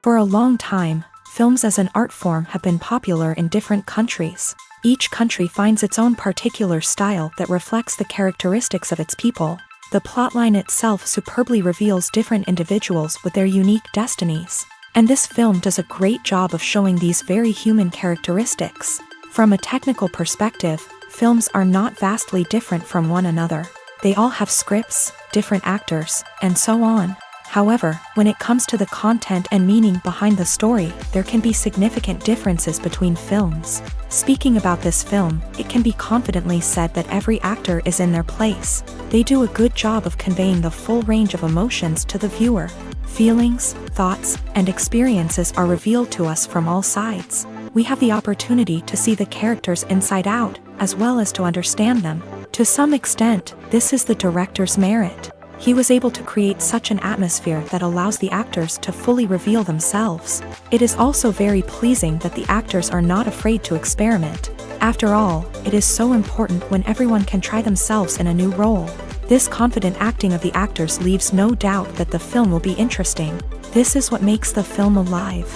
For a long time, films as an art form have been popular in different countries. Each country finds its own particular style that reflects the characteristics of its people. The plotline itself superbly reveals different individuals with their unique destinies. And this film does a great job of showing these very human characteristics. From a technical perspective, films are not vastly different from one another. They all have scripts, different actors, and so on. However, when it comes to the content and meaning behind the story, there can be significant differences between films. Speaking about this film, it can be confidently said that every actor is in their place. They do a good job of conveying the full range of emotions to the viewer. Feelings, thoughts, and experiences are revealed to us from all sides. We have the opportunity to see the characters inside out, as well as to understand them. To some extent, this is the director's merit. He was able to create such an atmosphere that allows the actors to fully reveal themselves. It is also very pleasing that the actors are not afraid to experiment. After all, it is so important when everyone can try themselves in a new role. This confident acting of the actors leaves no doubt that the film will be interesting. This is what makes the film alive.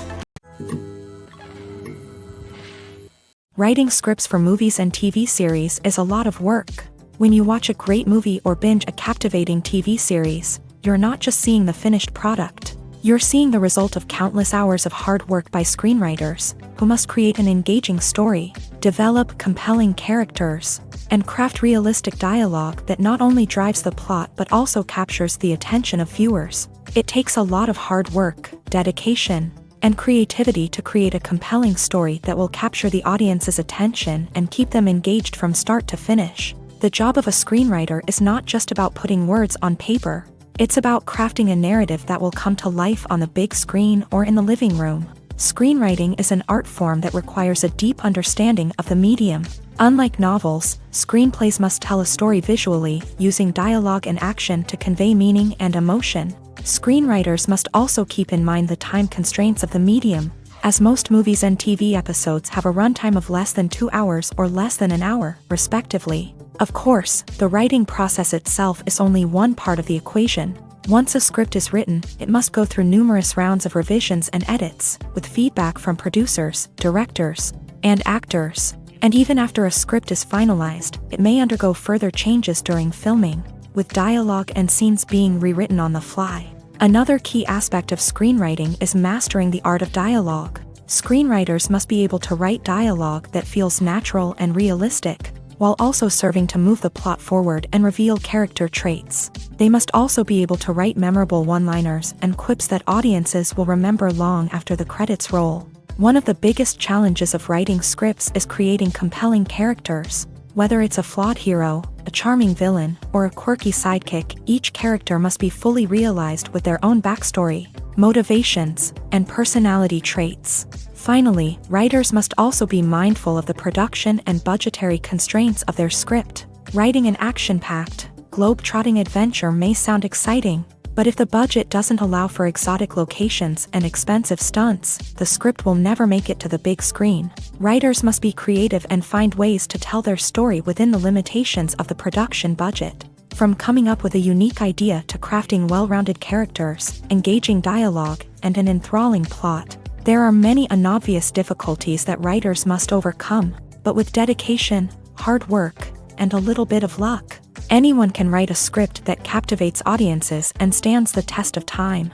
Writing scripts for movies and TV series is a lot of work. When you watch a great movie or binge a captivating TV series, you're not just seeing the finished product. You're seeing the result of countless hours of hard work by screenwriters, who must create an engaging story, develop compelling characters, and craft realistic dialogue that not only drives the plot but also captures the attention of viewers. It takes a lot of hard work, dedication, and creativity to create a compelling story that will capture the audience's attention and keep them engaged from start to finish. The job of a screenwriter is not just about putting words on paper. It's about crafting a narrative that will come to life on the big screen or in the living room. Screenwriting is an art form that requires a deep understanding of the medium. Unlike novels, screenplays must tell a story visually, using dialogue and action to convey meaning and emotion. Screenwriters must also keep in mind the time constraints of the medium, as most movies and TV episodes have a runtime of less than 2 hours or less than an hour, respectively. Of course, the writing process itself is only one part of the equation. Once a script is written, it must go through numerous rounds of revisions and edits, with feedback from producers, directors, and actors. And even after a script is finalized, it may undergo further changes during filming, with dialogue and scenes being rewritten on the fly. Another key aspect of screenwriting is mastering the art of dialogue. Screenwriters must be able to write dialogue that feels natural and realistic, while also serving to move the plot forward and reveal character traits. They must also be able to write memorable one-liners and quips that audiences will remember long after the credits roll. One of the biggest challenges of writing scripts is creating compelling characters. Whether it's a flawed hero, a charming villain, or a quirky sidekick, each character must be fully realized with their own backstory, motivations, and personality traits. Finally, writers must also be mindful of the production and budgetary constraints of their script. Writing an action-packed, globe-trotting adventure may sound exciting, but if the budget doesn't allow for exotic locations and expensive stunts, the script will never make it to the big screen. Writers must be creative and find ways to tell their story within the limitations of the production budget. From coming up with a unique idea to crafting well-rounded characters, engaging dialogue, and an enthralling plot, there are many unobvious difficulties that writers must overcome, but with dedication, hard work, and a little bit of luck, anyone can write a script that captivates audiences and stands the test of time.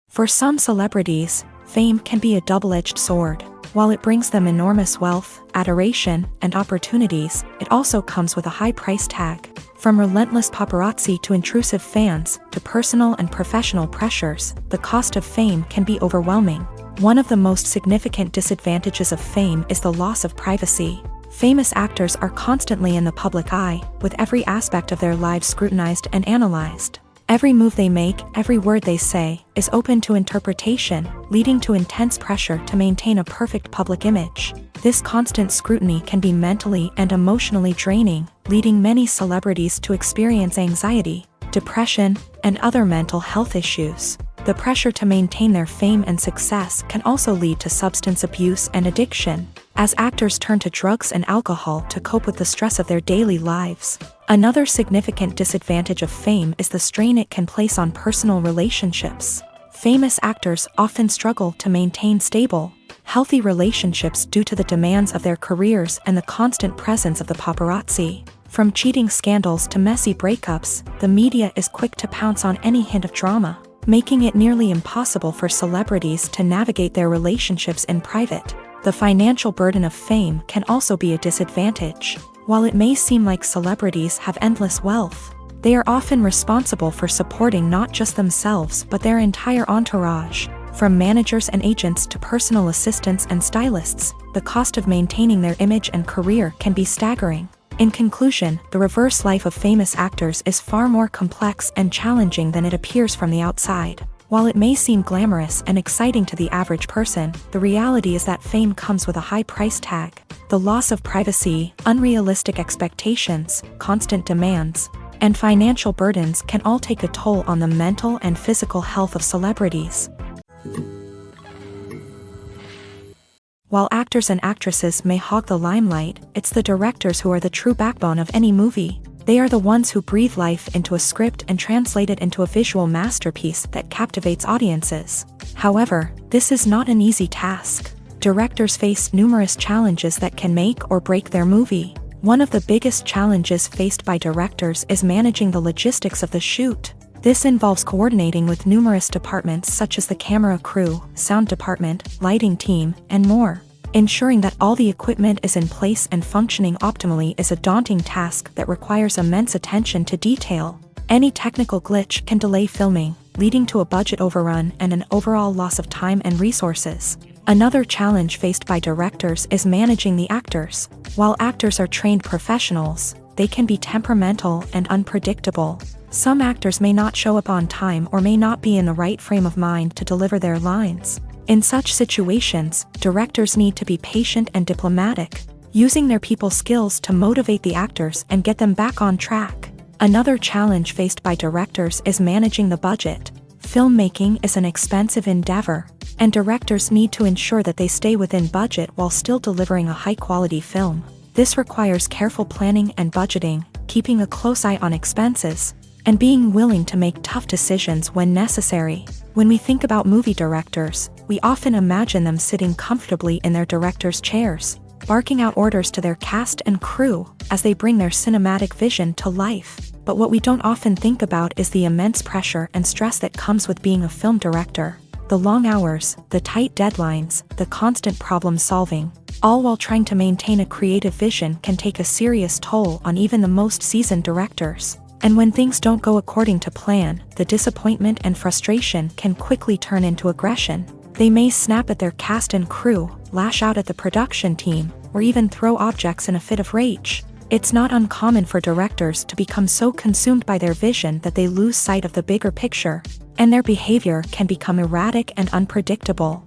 For some celebrities, fame can be a double-edged sword. While it brings them enormous wealth, adoration, and opportunities, it also comes with a high price tag. From relentless paparazzi to intrusive fans, to personal and professional pressures, the cost of fame can be overwhelming. One of the most significant disadvantages of fame is the loss of privacy. Famous actors are constantly in the public eye, with every aspect of their lives scrutinized and analyzed. Every move they make, every word they say, is open to interpretation, leading to intense pressure to maintain a perfect public image. This constant scrutiny can be mentally and emotionally draining, leading many celebrities to experience anxiety, depression, and other mental health issues. The pressure to maintain their fame and success can also lead to substance abuse and addiction. as actors turn to drugs and alcohol to cope with the stress of their daily lives. Another significant disadvantage of fame is the strain it can place on personal relationships. Famous actors often struggle to maintain stable, healthy relationships due to the demands of their careers and the constant presence of the paparazzi. From cheating scandals to messy breakups, the media is quick to pounce on any hint of drama, making it nearly impossible for celebrities to navigate their relationships in private. The financial burden of fame can also be a disadvantage. While it may seem like celebrities have endless wealth, they are often responsible for supporting not just themselves but their entire entourage. From managers and agents to personal assistants and stylists, the cost of maintaining their image and career can be staggering. In conclusion, the reverse life of famous actors is far more complex and challenging than it appears from the outside. While it may seem glamorous and exciting to the average person, the reality is that fame comes with a high price tag. The loss of privacy, unrealistic expectations, constant demands, and financial burdens can all take a toll on the mental and physical health of celebrities. While actors and actresses may hog the limelight, it's the directors who are the true backbone of any movie. They are the ones who breathe life into a script and translate it into a visual masterpiece that captivates audiences. However, this is not an easy task. Directors face numerous challenges that can make or break their movie. One of the biggest challenges faced by directors is managing the logistics of the shoot. This involves coordinating with numerous departments such as the camera crew, sound department, lighting team, and more. Ensuring that all the equipment is in place and functioning optimally is a daunting task that requires immense attention to detail. Any technical glitch can delay filming, leading to a budget overrun and an overall loss of time and resources. Another challenge faced by directors is managing the actors. While actors are trained professionals, they can be temperamental and unpredictable. Some actors may not show up on time or may not be in the right frame of mind to deliver their lines. In such situations, directors need to be patient and diplomatic, using their people skills to motivate the actors and get them back on track. Another challenge faced by directors is managing the budget. Filmmaking is an expensive endeavor, and directors need to ensure that they stay within budget while still delivering a high-quality film. This requires careful planning and budgeting, keeping a close eye on expenses, and being willing to make tough decisions when necessary. When we think about movie directors, we often imagine them sitting comfortably in their director's chairs, barking out orders to their cast and crew as they bring their cinematic vision to life. But what we don't often think about is the immense pressure and stress that comes with being a film director. The long hours, the tight deadlines, the constant problem solving, all while trying to maintain a creative vision can take a serious toll on even the most seasoned directors. And when things don't go according to plan, the disappointment and frustration can quickly turn into aggression. They may snap at their cast and crew, lash out at the production team, or even throw objects in a fit of rage. It's not uncommon for directors to become so consumed by their vision that they lose sight of the bigger picture, and their behavior can become erratic and unpredictable.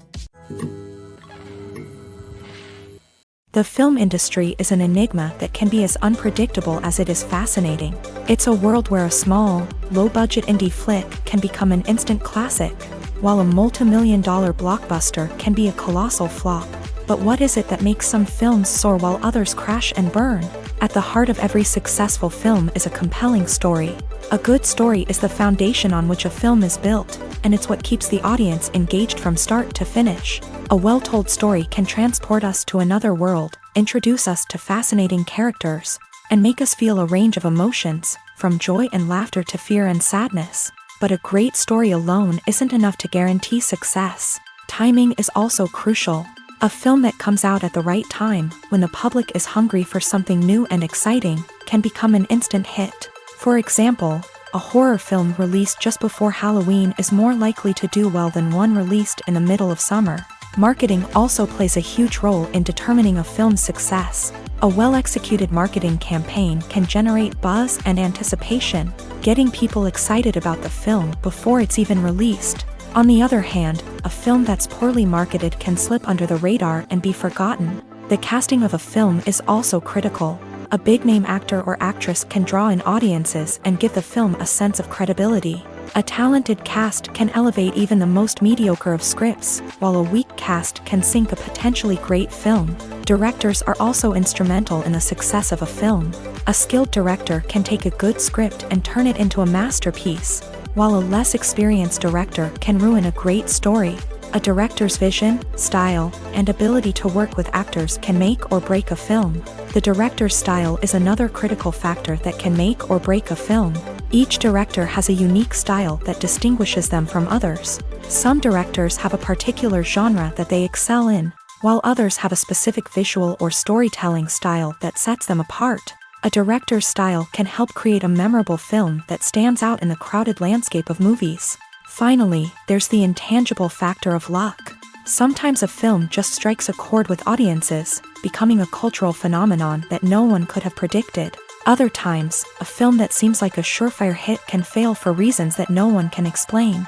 The film industry is an enigma that can be as unpredictable as it is fascinating. It's a world where a small, low-budget indie flick can become an instant classic, while a multi-million-dollar blockbuster can be a colossal flop. But what is it that makes some films soar while others crash and burn? At the heart of every successful film is a compelling story. A good story is the foundation on which a film is built, and it's what keeps the audience engaged from start to finish. A well-told story can transport us to another world, introduce us to fascinating characters, and make us feel a range of emotions, from joy and laughter to fear and sadness. But a great story alone isn't enough to guarantee success. Timing is also crucial. A film that comes out at the right time, when the public is hungry for something new and exciting, can become an instant hit. For example, a horror film released just before Halloween is more likely to do well than one released in the middle of summer. Marketing also plays a huge role in determining a film's success. A well-executed marketing campaign can generate buzz and anticipation, getting people excited about the film before it's even released. On the other hand, a film that's poorly marketed can slip under the radar and be forgotten. The casting of a film is also critical. A big-name actor or actress can draw in audiences and give the film a sense of credibility. A talented cast can elevate even the most mediocre of scripts, while a weak cast can sink a potentially great film. Directors are also instrumental in the success of a film. A skilled director can take a good script and turn it into a masterpiece, while a less experienced director can ruin a great story. A director's vision, style, and ability to work with actors can make or break a film. The director's style is another critical factor that can make or break a film. Each director has a unique style that distinguishes them from others. Some directors have a particular genre that they excel in, while others have a specific visual or storytelling style that sets them apart. A director's style can help create a memorable film that stands out in the crowded landscape of movies. Finally, there's the intangible factor of luck. Sometimes a film just strikes a chord with audiences, becoming a cultural phenomenon that no one could have predicted. Other times, a film that seems like a surefire hit can fail for reasons that no one can explain.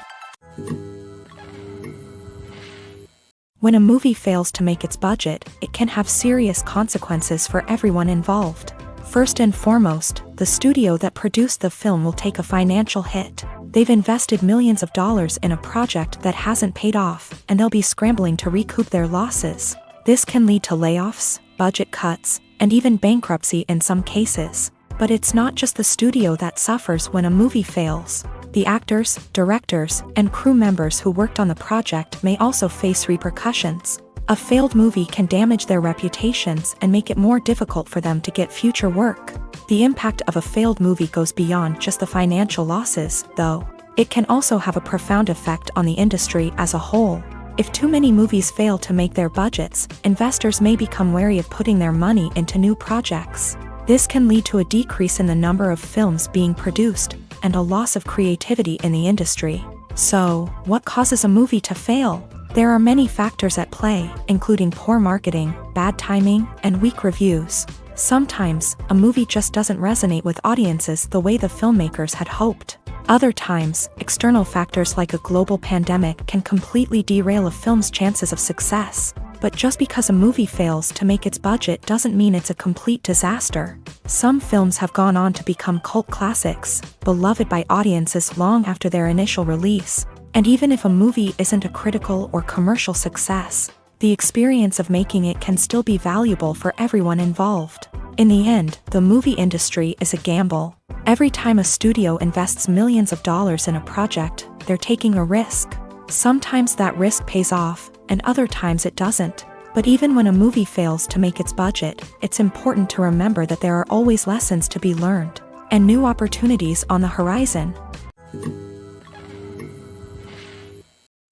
When a movie fails to make its budget, it can have serious consequences for everyone involved. First and foremost, the studio that produced the film will take a financial hit. They've invested millions of dollars in a project that hasn't paid off, and they'll be scrambling to recoup their losses. This can lead to layoffs, budget cuts, and even bankruptcy in some cases. But it's not just the studio that suffers when a movie fails. The actors, directors, and crew members who worked on the project may also face repercussions. A failed movie can damage their reputations and make it more difficult for them to get future work. The impact of a failed movie goes beyond just the financial losses, though. It can also have a profound effect on the industry as a whole. If too many movies fail to make their budgets, investors may become wary of putting their money into new projects. This can lead to a decrease in the number of films being produced, and a loss of creativity in the industry. So, what causes a movie to fail? There are many factors at play, including poor marketing, bad timing, and weak reviews. Sometimes, a movie just doesn't resonate with audiences the way the filmmakers had hoped. Other times, external factors like a global pandemic can completely derail a film's chances of success. But just because a movie fails to make its budget doesn't mean it's a complete disaster. Some films have gone on to become cult classics, beloved by audiences long after their initial release. And even if a movie isn't a critical or commercial success, the experience of making it can still be valuable for everyone involved. In the end, the movie industry is a gamble. Every time a studio invests millions of dollars in a project, they're taking a risk. Sometimes that risk pays off, and other times it doesn't. But even when a movie fails to make its budget, it's important to remember that there are always lessons to be learned, and new opportunities on the horizon.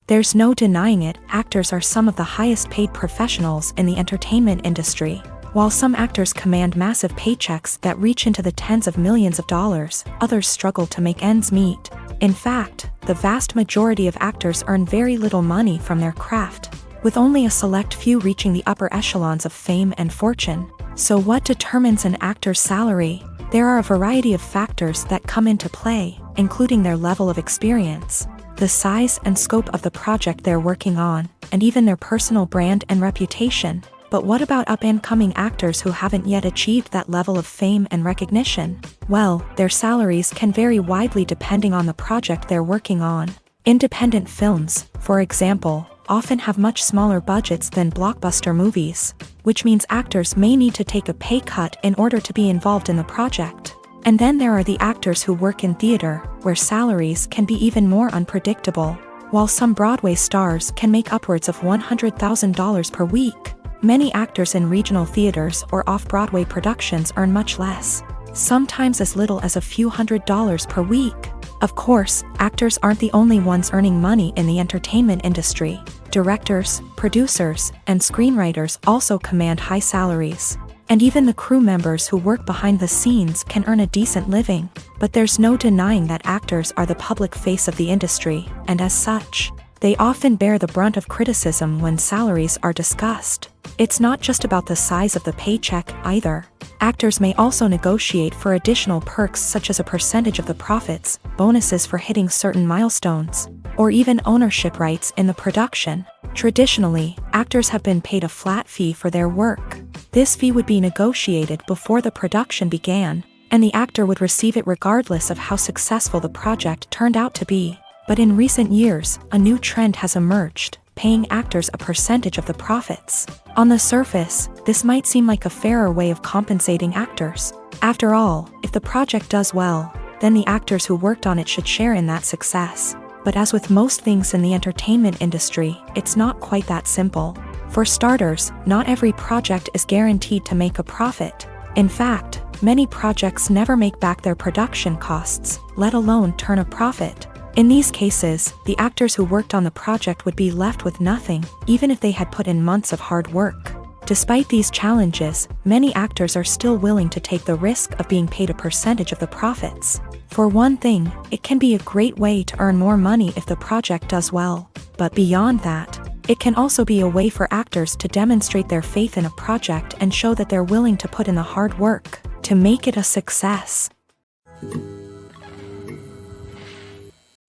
There's no denying it, actors are some of the highest paid professionals in the entertainment industry. While some actors command massive paychecks that reach into the tens of millions of dollars, others struggle to make ends meet. In fact, the vast majority of actors earn very little money from their craft, with only a select few reaching the upper echelons of fame and fortune. So what determines an actor's salary? There are a variety of factors that come into play, including their level of experience, the size and scope of the project they're working on, and even their personal brand and reputation. But what about up-and-coming actors who haven't yet achieved that level of fame and recognition? Well, their salaries can vary widely depending on the project they're working on. Independent films, for example, often have much smaller budgets than blockbuster movies, which means actors may need to take a pay cut in order to be involved in the project. And then there are the actors who work in theater, where salaries can be even more unpredictable. While some Broadway stars can make upwards of $100,000 per week, many actors in regional theaters or off-Broadway productions earn much less, sometimes as little as a few $100s per week. Of course, actors aren't the only ones earning money in the entertainment industry. Directors, producers, and screenwriters also command high salaries. And even the crew members who work behind the scenes can earn a decent living. But there's no denying that actors are the public face of the industry, and as such, they often bear the brunt of criticism when salaries are discussed. It's not just about the size of the paycheck, either. Actors may also negotiate for additional perks such as a percentage of the profits, bonuses for hitting certain milestones, or even ownership rights in the production. Traditionally, actors have been paid a flat fee for their work. This fee would be negotiated before the production began, and the actor would receive it regardless of how successful the project turned out to be. But in recent years, a new trend has emerged, paying actors a percentage of the profits. On the surface, this might seem like a fairer way of compensating actors. After all, if the project does well, then the actors who worked on it should share in that success. But as with most things in the entertainment industry, it's not quite that simple. For starters, not every project is guaranteed to make a profit. In fact, many projects never make back their production costs, let alone turn a profit. In these cases, the actors who worked on the project would be left with nothing, even if they had put in months of hard work. Despite these challenges, many actors are still willing to take the risk of being paid a percentage of the profits. For one thing, it can be a great way to earn more money if the project does well. But beyond that, it can also be a way for actors to demonstrate their faith in a project and show that they're willing to put in the hard work to make it a success.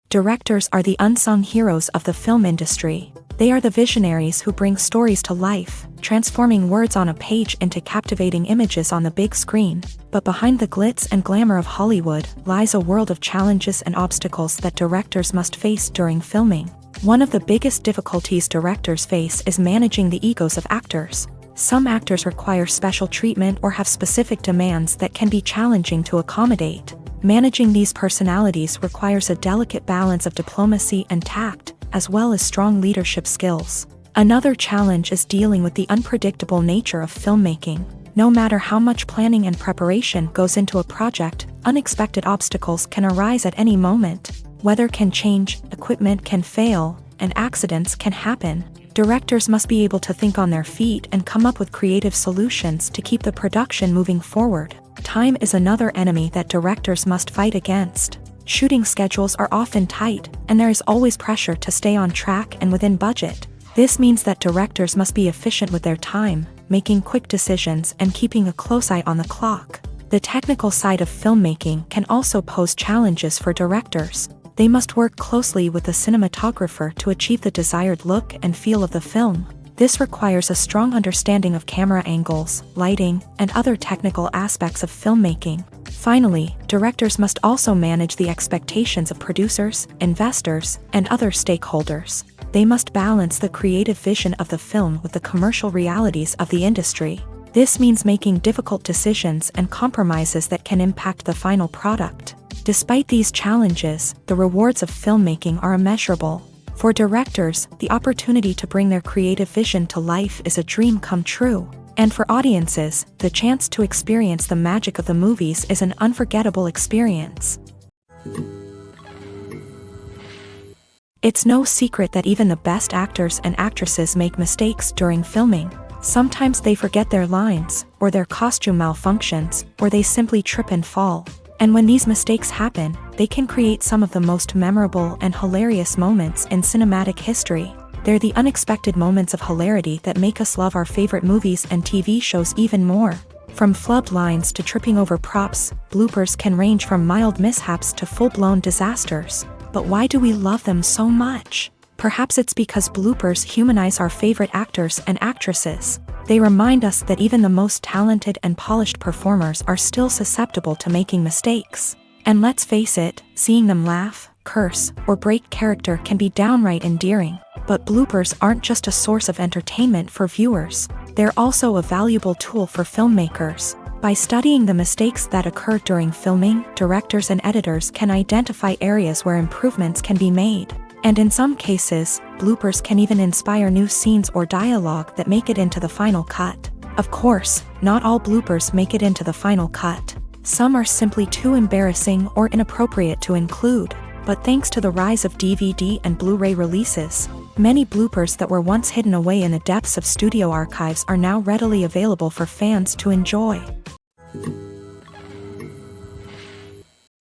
Directors are the unsung heroes of the film industry. They are the visionaries who bring stories to life, transforming words on a page into captivating images on the big screen. But behind the glitz and glamour of Hollywood lies a world of challenges and obstacles that directors must face during filming. One of the biggest difficulties directors face is managing the egos of actors. Some actors require special treatment or have specific demands that can be challenging to accommodate. Managing these personalities requires a delicate balance of diplomacy and tact, as well as strong leadership skills. Another challenge is dealing with the unpredictable nature of filmmaking. No matter how much planning and preparation goes into a project, unexpected obstacles can arise at any moment. Weather can change, equipment can fail, and accidents can happen. Directors must be able to think on their feet and come up with creative solutions to keep the production moving forward. Time is another enemy that directors must fight against. Shooting schedules are often tight, and there is always pressure to stay on track and within budget. This means that directors must be efficient with their time, making quick decisions and keeping a close eye on the clock. The technical side of filmmaking can also pose challenges for directors. They must work closely with the cinematographer to achieve the desired look and feel of the film. This requires a strong understanding of camera angles, lighting, and other technical aspects of filmmaking. Finally, directors must also manage the expectations of producers, investors, and other stakeholders. They must balance the creative vision of the film with the commercial realities of the industry. This means making difficult decisions and compromises that can impact the final product. Despite these challenges, the rewards of filmmaking are immeasurable. For directors, the opportunity to bring their creative vision to life is a dream come true. And for audiences, the chance to experience the magic of the movies is an unforgettable experience. It's no secret that even the best actors and actresses make mistakes during filming. Sometimes they forget their lines, or their costume malfunctions, or they simply trip and fall. And when these mistakes happen, they can create some of the most memorable and hilarious moments in cinematic history. They're the unexpected moments of hilarity that make us love our favorite movies and TV shows even more. From flubbed lines to tripping over props, bloopers can range from mild mishaps to full-blown disasters. But why do we love them so much? Perhaps it's because bloopers humanize our favorite actors and actresses. They remind us that even the most talented and polished performers are still susceptible to making mistakes. And let's face it, seeing them laugh, curse, or break character can be downright endearing. But bloopers aren't just a source of entertainment for viewers. They're also a valuable tool for filmmakers. By studying the mistakes that occur during filming, directors and editors can identify areas where improvements can be made. And in some cases, bloopers can even inspire new scenes or dialogue that make it into the final cut. Of course, not all bloopers make it into the final cut. Some are simply too embarrassing or inappropriate to include. But thanks to the rise of DVD and Blu-ray releases, many bloopers that were once hidden away in the depths of studio archives are now readily available for fans to enjoy.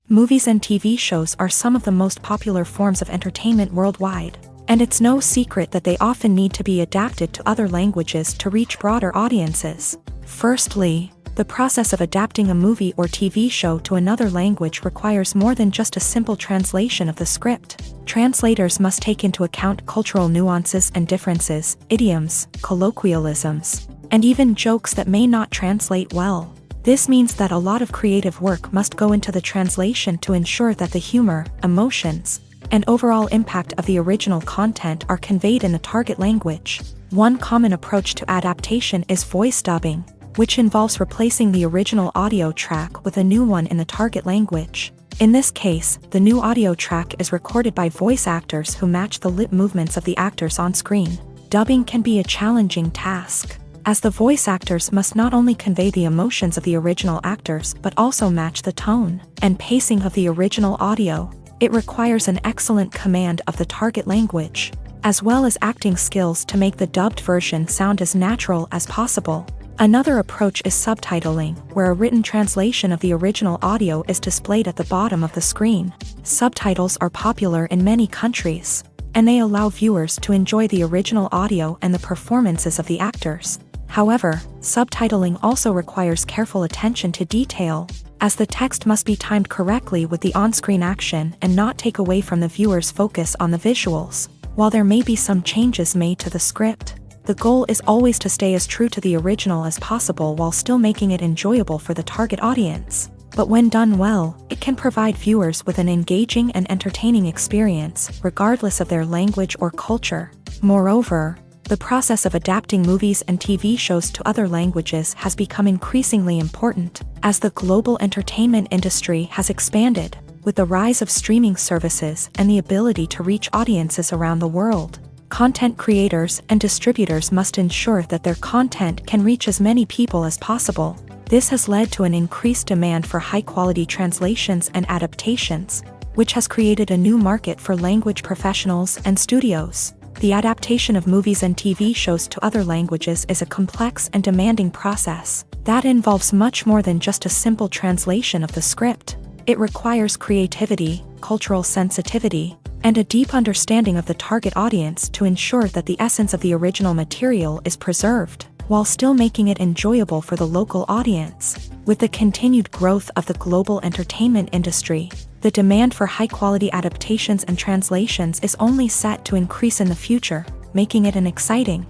Movies and TV shows are some of the most popular forms of entertainment worldwide, and it's no secret that they often need to be adapted to other languages to reach broader audiences. Firstly, the process of adapting a movie or TV show to another language requires more than just a simple translation of the script. Translators must take into account cultural nuances and differences, idioms, colloquialisms, and even jokes that may not translate well. This means that a lot of creative work must go into the translation to ensure that the humor, emotions, and overall impact of the original content are conveyed in the target language. One common approach to adaptation is voice dubbing, which involves replacing the original audio track with a new one in the target language. In this case, the new audio track is recorded by voice actors who match the lip movements of the actors on screen. Dubbing can be a challenging task, as the voice actors must not only convey the emotions of the original actors but also match the tone and pacing of the original audio. It requires an excellent command of the target language, as well as acting skills to make the dubbed version sound as natural as possible. Another approach is subtitling, where a written translation of the original audio is displayed at the bottom of the screen. Subtitles are popular in many countries, and they allow viewers to enjoy the original audio and the performances of the actors. However, subtitling also requires careful attention to detail, as the text must be timed correctly with the on-screen action and not take away from the viewer's focus on the visuals. While there may be some changes made to the script, the goal is always to stay as true to the original as possible while still making it enjoyable for the target audience. But when done well, it can provide viewers with an engaging and entertaining experience, regardless of their language or culture. Moreover, the process of adapting movies and TV shows to other languages has become increasingly important, as the global entertainment industry has expanded, with the rise of streaming services and the ability to reach audiences around the world. Content creators and distributors must ensure that their content can reach as many people as possible. This has led to an increased demand for high-quality translations and adaptations, which has created a new market for language professionals and studios. The adaptation of movies and TV shows to other languages is a complex and demanding process that involves much more than just a simple translation of the script. It requires creativity, cultural sensitivity, and a deep understanding of the target audience to ensure that the essence of the original material is preserved, while still making it enjoyable for the local audience. With the continued growth of the global entertainment industry, the demand for high-quality adaptations and translations is only set to increase in the future, making it an exciting.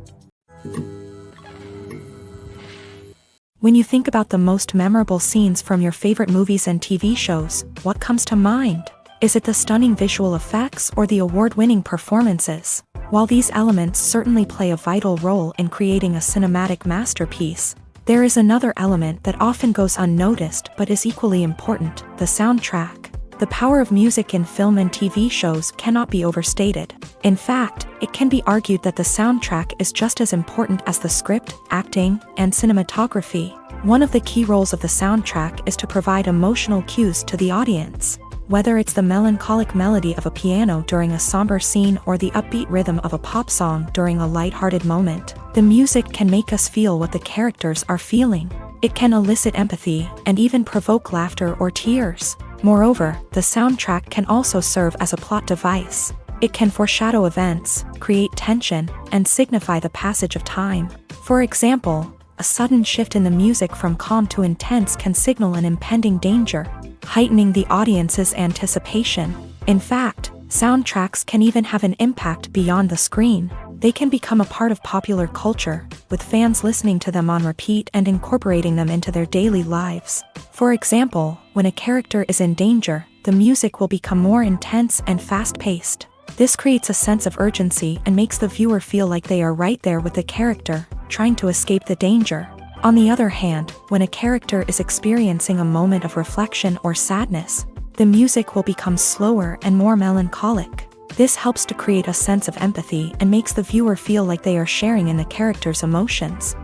When you think about the most memorable scenes from your favorite movies and TV shows, what comes to mind? Is it the stunning visual effects or the award-winning performances? While these elements certainly play a vital role in creating a cinematic masterpiece, there is another element that often goes unnoticed but is equally important: the soundtrack. The power of music in film and TV shows cannot be overstated. In fact, it can be argued that the soundtrack is just as important as the script, acting, and cinematography. One of the key roles of the soundtrack is to provide emotional cues to the audience. Whether it's the melancholic melody of a piano during a somber scene or the upbeat rhythm of a pop song during a light-hearted moment, the music can make us feel what the characters are feeling. It can elicit empathy and even provoke laughter or tears. Moreover, the soundtrack can also serve as a plot device. It can foreshadow events, create tension, and signify the passage of time. For example, a sudden shift in the music from calm to intense can signal an impending danger, heightening the audience's anticipation. In fact, soundtracks can even have an impact beyond the screen. They can become a part of popular culture, with fans listening to them on repeat and incorporating them into their daily lives. For example, when a character is in danger, the music will become more intense and fast-paced. This creates a sense of urgency and makes the viewer feel like they are right there with the character, trying to escape the danger. On the other hand, when a character is experiencing a moment of reflection or sadness, the music will become slower and more melancholic. This helps to create a sense of empathy and makes the viewer feel like they are sharing in the character's emotions.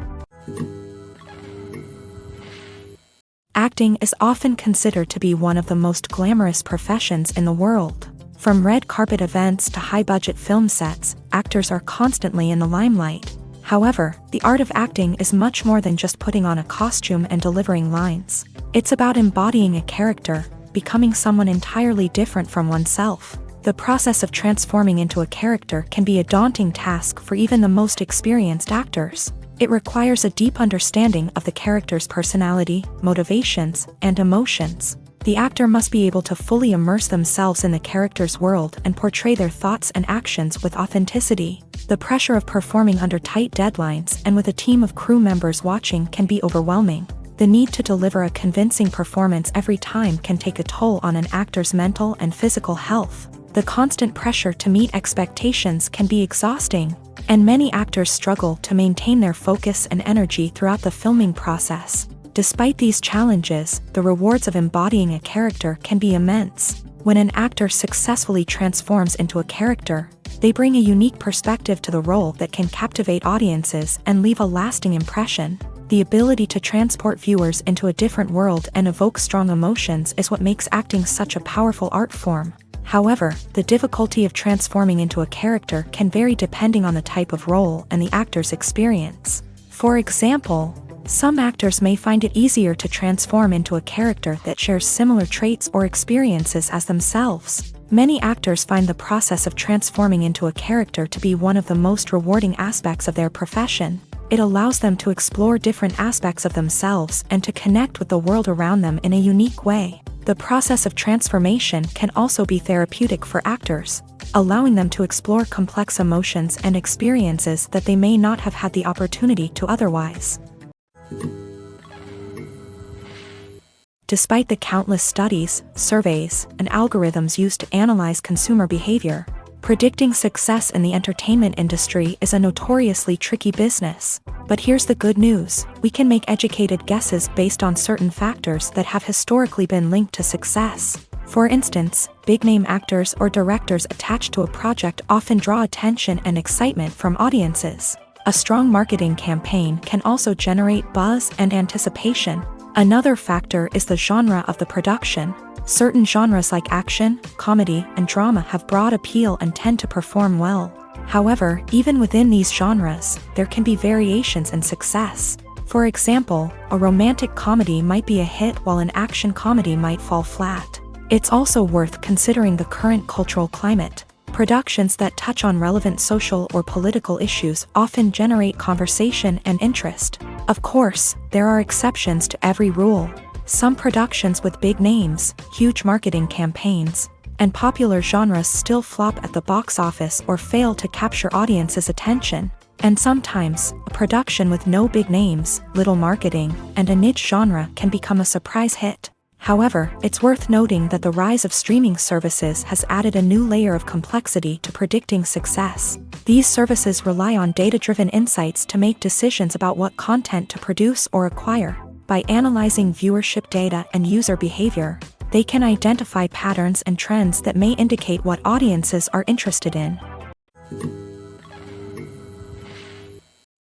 Acting is often considered to be one of the most glamorous professions in the world. From red carpet events to high-budget film sets, actors are constantly in the limelight. However, the art of acting is much more than just putting on a costume and delivering lines. It's about embodying a character, becoming someone entirely different from oneself. The process of transforming into a character can be a daunting task for even the most experienced actors. It requires a deep understanding of the character's personality, motivations, and emotions. The actor must be able to fully immerse themselves in the character's world and portray their thoughts and actions with authenticity. The pressure of performing under tight deadlines and with a team of crew members watching can be overwhelming. The need to deliver a convincing performance every time can take a toll on an actor's mental and physical health. The constant pressure to meet expectations can be exhausting. and many actors struggle to maintain their focus and energy throughout the filming process. Despite these challenges, the rewards of embodying a character can be immense. When an actor successfully transforms into a character, they bring a unique perspective to the role that can captivate audiences and leave a lasting impression. The ability to transport viewers into a different world and evoke strong emotions is what makes acting such a powerful art form. However, the difficulty of transforming into a character can vary depending on the type of role and the actor's experience. For example, some actors may find it easier to transform into a character that shares similar traits or experiences as themselves. Many actors find the process of transforming into a character to be one of the most rewarding aspects of their profession. It allows them to explore different aspects of themselves and to connect with the world around them in a unique way. The process of transformation can also be therapeutic for actors, allowing them to explore complex emotions and experiences that they may not have had the opportunity to otherwise. Despite the countless studies, surveys, and algorithms used to analyze consumer behavior, predicting success in the entertainment industry is a notoriously tricky business. But here's the good news: we can make educated guesses based on certain factors that have historically been linked to success. For instance, big-name actors or directors attached to a project often draw attention and excitement from audiences. A strong marketing campaign can also generate buzz and anticipation. Another factor is the genre of the production. Certain genres like action, comedy, and drama have broad appeal and tend to perform well. However, even within these genres, there can be variations in success. For example, a romantic comedy might be a hit while an action comedy might fall flat. It's also worth considering the current cultural climate. Productions that touch on relevant social or political issues often generate conversation and interest. Of course, there are exceptions to every rule. Some productions with big names, huge marketing campaigns, and popular genres still flop at the box office or fail to capture audiences' attention. And sometimes, a production with no big names, little marketing, and a niche genre can become a surprise hit. However, it's worth noting that the rise of streaming services has added a new layer of complexity to predicting success. These services rely on data-driven insights to make decisions about what content to produce or acquire. By analyzing viewership data and user behavior, they can identify patterns and trends that may indicate what audiences are interested in.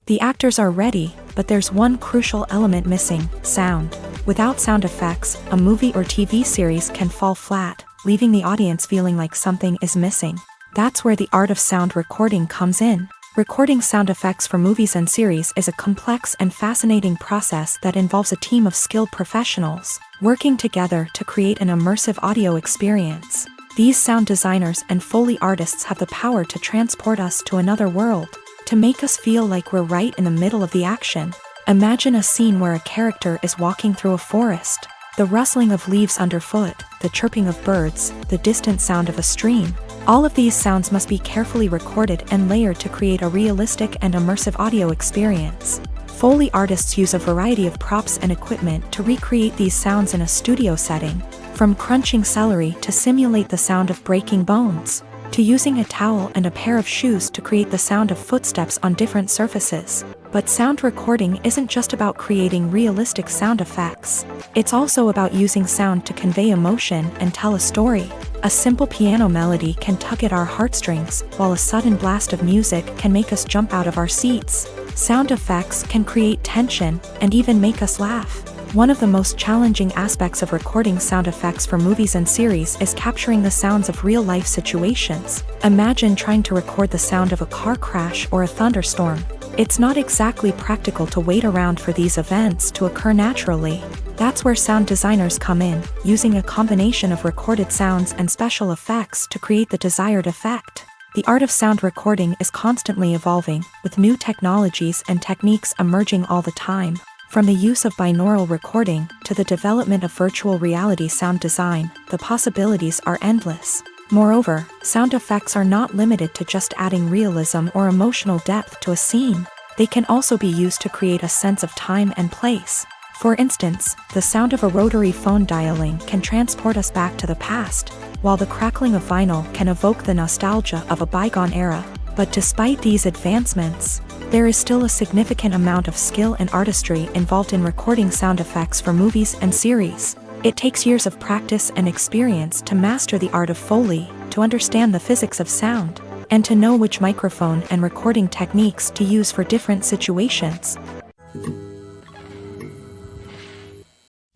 The actors are ready, but there's one crucial element missing: sound. Without sound effects, a movie or TV series can fall flat, leaving the audience feeling like something is missing. That's where the art of sound recording comes in. Recording sound effects for movies and series is a complex and fascinating process that involves a team of skilled professionals working together to create an immersive audio experience. These sound designers and Foley artists have the power to transport us to another world, to make us feel like we're right in the middle of the action. Imagine a scene where a character is walking through a forest. The rustling of leaves underfoot, the chirping of birds, the distant sound of a stream. All of these sounds must be carefully recorded and layered to create a realistic and immersive audio experience. Foley artists use a variety of props and equipment to recreate these sounds in a studio setting, from crunching celery to simulate the sound of breaking bones, to using a towel and a pair of shoes to create the sound of footsteps on different surfaces. But sound recording isn't just about creating realistic sound effects. It's also about using sound to convey emotion and tell a story. A simple piano melody can tug at our heartstrings, while a sudden blast of music can make us jump out of our seats. Sound effects can create tension and even make us laugh. One of the most challenging aspects of recording sound effects for movies and series is capturing the sounds of real-life situations. Imagine trying to record the sound of a car crash or a thunderstorm. It's not exactly practical to wait around for these events to occur naturally. That's where sound designers come in, using a combination of recorded sounds and special effects to create the desired effect. The art of sound recording is constantly evolving, with new technologies and techniques emerging all the time. From the use of binaural recording to the development of virtual reality sound design, the possibilities are endless. Moreover, sound effects are not limited to just adding realism or emotional depth to a scene. They can also be used to create a sense of time and place. For instance, the sound of a rotary phone dialing can transport us back to the past, while the crackling of vinyl can evoke the nostalgia of a bygone era. But despite these advancements, there is still a significant amount of skill and artistry involved in recording sound effects for movies and series. It takes years of practice and experience to master the art of Foley, to understand the physics of sound, and to know which microphone and recording techniques to use for different situations.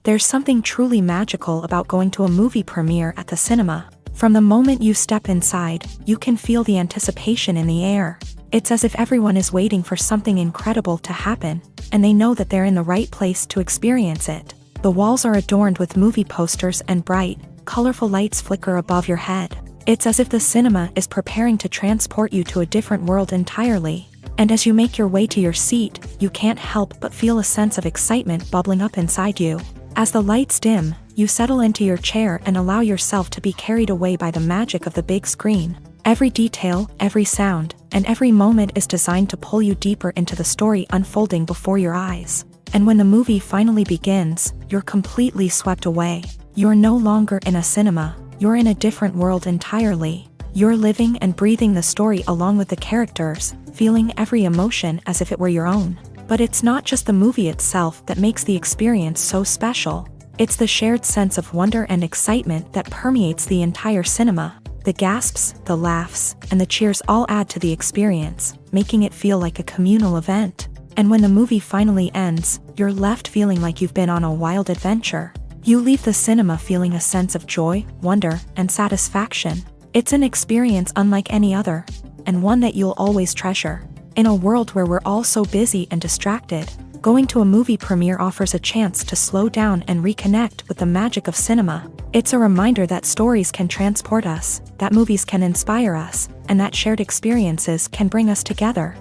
There's something truly magical about going to a movie premiere at the cinema. From the moment you step inside, you can feel the anticipation in the air. It's as if everyone is waiting for something incredible to happen, and they know that they're in the right place to experience it. The walls are adorned with movie posters and bright, colorful lights flicker above your head. It's as if the cinema is preparing to transport you to a different world entirely. And as you make your way to your seat, you can't help but feel a sense of excitement bubbling up inside you. As the lights dim, you settle into your chair and allow yourself to be carried away by the magic of the big screen. Every detail, every sound, and every moment is designed to pull you deeper into the story unfolding before your eyes. And when the movie finally begins, you're completely swept away. You're no longer in a cinema, you're in a different world entirely. You're living and breathing the story along with the characters, feeling every emotion as if it were your own. But it's not just the movie itself that makes the experience so special. It's the shared sense of wonder and excitement that permeates the entire cinema. The gasps, the laughs, and the cheers all add to the experience, making it feel like a communal event. And when the movie finally ends, you're left feeling like you've been on a wild adventure. You leave the cinema feeling a sense of joy, wonder, and satisfaction. It's an experience unlike any other, and one that you'll always treasure. In a world where we're all so busy and distracted, going to a movie premiere offers a chance to slow down and reconnect with the magic of cinema. It's a reminder that stories can transport us, that movies can inspire us, and that shared experiences can bring us together.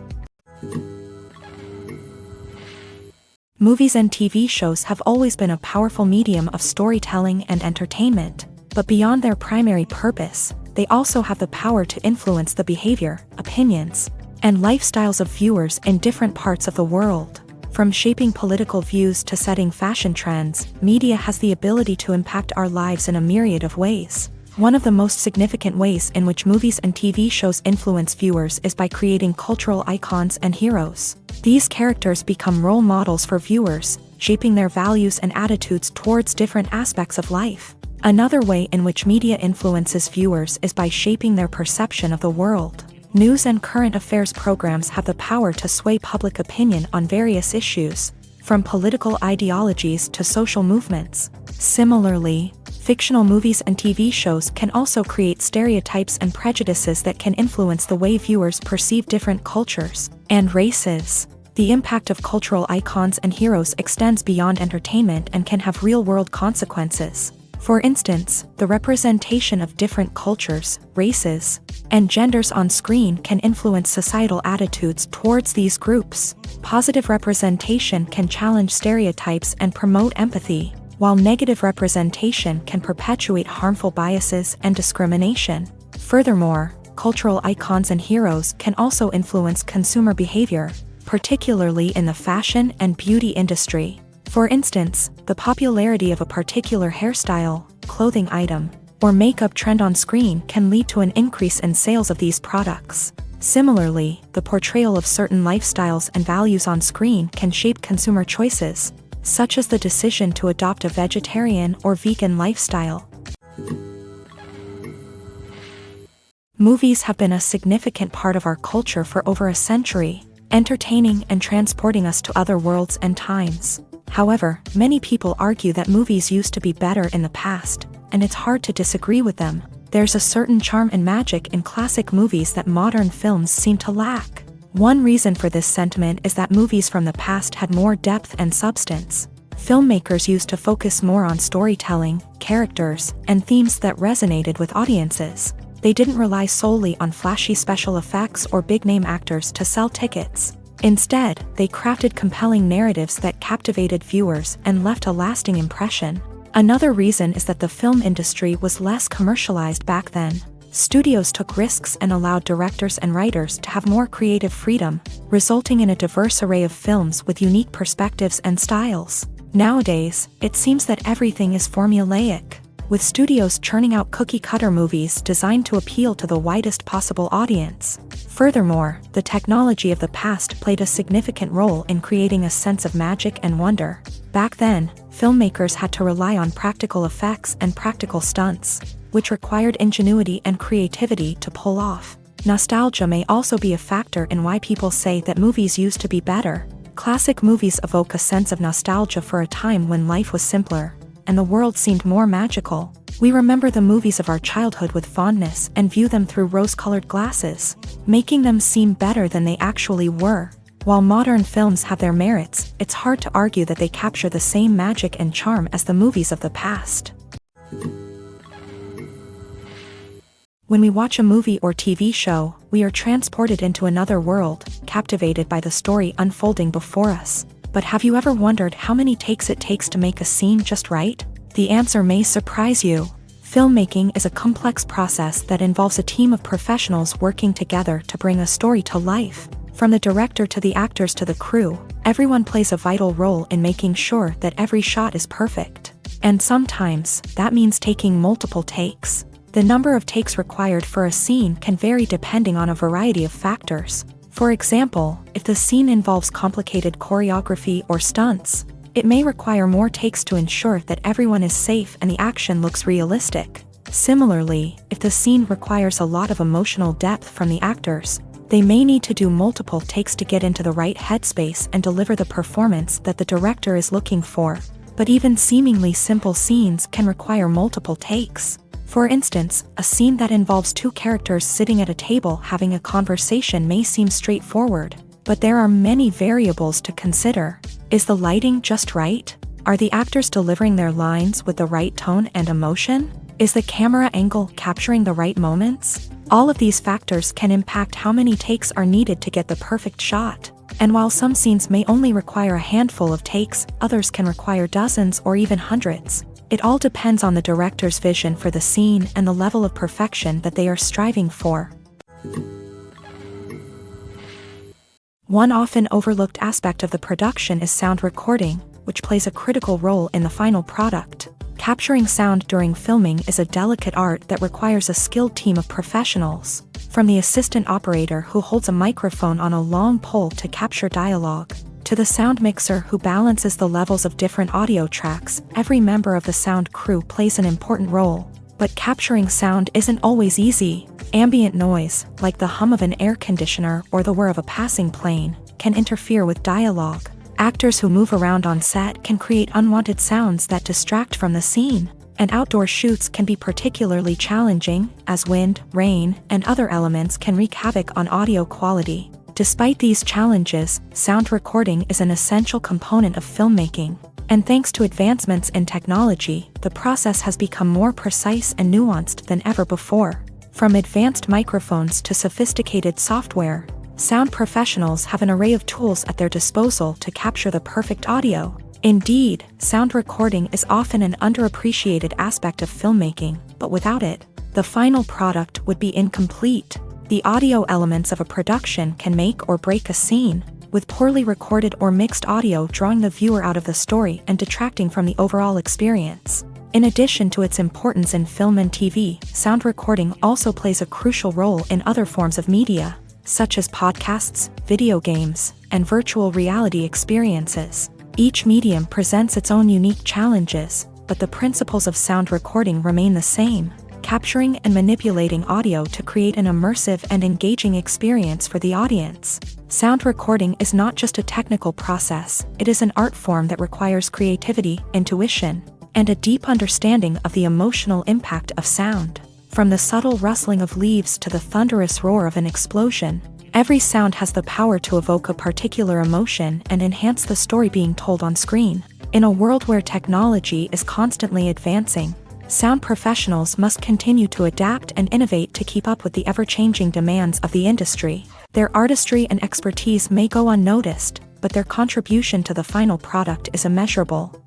Movies and TV shows have always been a powerful medium of storytelling and entertainment, but beyond their primary purpose, they also have the power to influence the behavior, opinions, and lifestyles of viewers in different parts of the world. From shaping political views to setting fashion trends, media has the ability to impact our lives in a myriad of ways. One of the most significant ways in which movies and TV shows influence viewers is by creating cultural icons and heroes. These characters become role models for viewers, shaping their values and attitudes towards different aspects of life. Another way in which media influences viewers is by shaping their perception of the world. News and current affairs programs have the power to sway public opinion on various issues, from political ideologies to social movements. Similarly, fictional movies and TV shows can also create stereotypes and prejudices that can influence the way viewers perceive different cultures and races. The impact of cultural icons and heroes extends beyond entertainment and can have real-world consequences. For instance, the representation of different cultures, races, and genders on screen can influence societal attitudes towards these groups. Positive representation can challenge stereotypes and promote empathy, while negative representation can perpetuate harmful biases and discrimination. Furthermore, cultural icons and heroes can also influence consumer behavior, particularly in the fashion and beauty industry. For instance, the popularity of a particular hairstyle, clothing item, or makeup trend on screen can lead to an increase in sales of these products. Similarly, the portrayal of certain lifestyles and values on screen can shape consumer choices, such as the decision to adopt a vegetarian or vegan lifestyle. Movies have been a significant part of our culture for over a century, entertaining and transporting us to other worlds and times. However, many people argue that movies used to be better in the past, and it's hard to disagree with them. There's a certain charm and magic in classic movies that modern films seem to lack. One reason for this sentiment is that movies from the past had more depth and substance. Filmmakers used to focus more on storytelling, characters, and themes that resonated with audiences. They didn't rely solely on flashy special effects or big-name actors to sell tickets. Instead, they crafted compelling narratives that captivated viewers and left a lasting impression. Another reason is that the film industry was less commercialized back then. Studios took risks and allowed directors and writers to have more creative freedom, resulting in a diverse array of films with unique perspectives and styles. Nowadays, it seems that everything is formulaic, with studios churning out cookie-cutter movies designed to appeal to the widest possible audience. Furthermore, the technology of the past played a significant role in creating a sense of magic and wonder. Back then, filmmakers had to rely on practical effects and practical stunts, which required ingenuity and creativity to pull off. Nostalgia may also be a factor in why people say that movies used to be better. Classic movies evoke a sense of nostalgia for a time when life was simpler, and the world seemed more magical. We remember the movies of our childhood with fondness and view them through rose-colored glasses, making them seem better than they actually were. While modern films have their merits, it's hard to argue that they capture the same magic and charm as the movies of the past. When we watch a movie or TV show, we are transported into another world, captivated by the story unfolding before us. But have you ever wondered how many takes it takes to make a scene just right? The answer may surprise you. Filmmaking is a complex process that involves a team of professionals working together to bring a story to life. From the director to the actors to the crew, everyone plays a vital role in making sure that every shot is perfect. And sometimes, that means taking multiple takes. The number of takes required for a scene can vary depending on a variety of factors. For example, if the scene involves complicated choreography or stunts, it may require more takes to ensure that everyone is safe and the action looks realistic. Similarly, if the scene requires a lot of emotional depth from the actors, they may need to do multiple takes to get into the right headspace and deliver the performance that the director is looking for. But even seemingly simple scenes can require multiple takes. For instance, a scene that involves two characters sitting at a table having a conversation may seem straightforward, but there are many variables to consider. Is the lighting just right? Are the actors delivering their lines with the right tone and emotion? Is the camera angle capturing the right moments? All of these factors can impact how many takes are needed to get the perfect shot. And while some scenes may only require a handful of takes, others can require dozens or even hundreds. It all depends on the director's vision for the scene and the level of perfection that they are striving for. One often overlooked aspect of the production is sound recording, which plays a critical role in the final product. Capturing sound during filming is a delicate art that requires a skilled team of professionals. From the assistant operator who holds a microphone on a long pole to capture dialogue, to the sound mixer who balances the levels of different audio tracks, every member of the sound crew plays an important role. But capturing sound isn't always easy. Ambient noise, like the hum of an air conditioner or the whir of a passing plane, can interfere with dialogue. Actors who move around on set can create unwanted sounds that distract from the scene. And outdoor shoots can be particularly challenging, as wind, rain, and other elements can wreak havoc on audio quality. Despite these challenges, sound recording is an essential component of filmmaking. And thanks to advancements in technology, the process has become more precise and nuanced than ever before. From advanced microphones to sophisticated software, sound professionals have an array of tools at their disposal to capture the perfect audio. Indeed, sound recording is often an underappreciated aspect of filmmaking, but without it, the final product would be incomplete. The audio elements of a production can make or break a scene, with poorly recorded or mixed audio drawing the viewer out of the story and detracting from the overall experience. In addition to its importance in film and TV, sound recording also plays a crucial role in other forms of media, such as podcasts, video games, and virtual reality experiences. Each medium presents its own unique challenges, but the principles of sound recording remain the same: capturing and manipulating audio to create an immersive and engaging experience for the audience. Sound recording is not just a technical process, it is an art form that requires creativity, intuition, and a deep understanding of the emotional impact of sound. From the subtle rustling of leaves to the thunderous roar of an explosion, every sound has the power to evoke a particular emotion and enhance the story being told on screen. In a world where technology is constantly advancing, sound professionals must continue to adapt and innovate to keep up with the ever-changing demands of the industry. Their artistry and expertise may go unnoticed, but their contribution to the final product is immeasurable.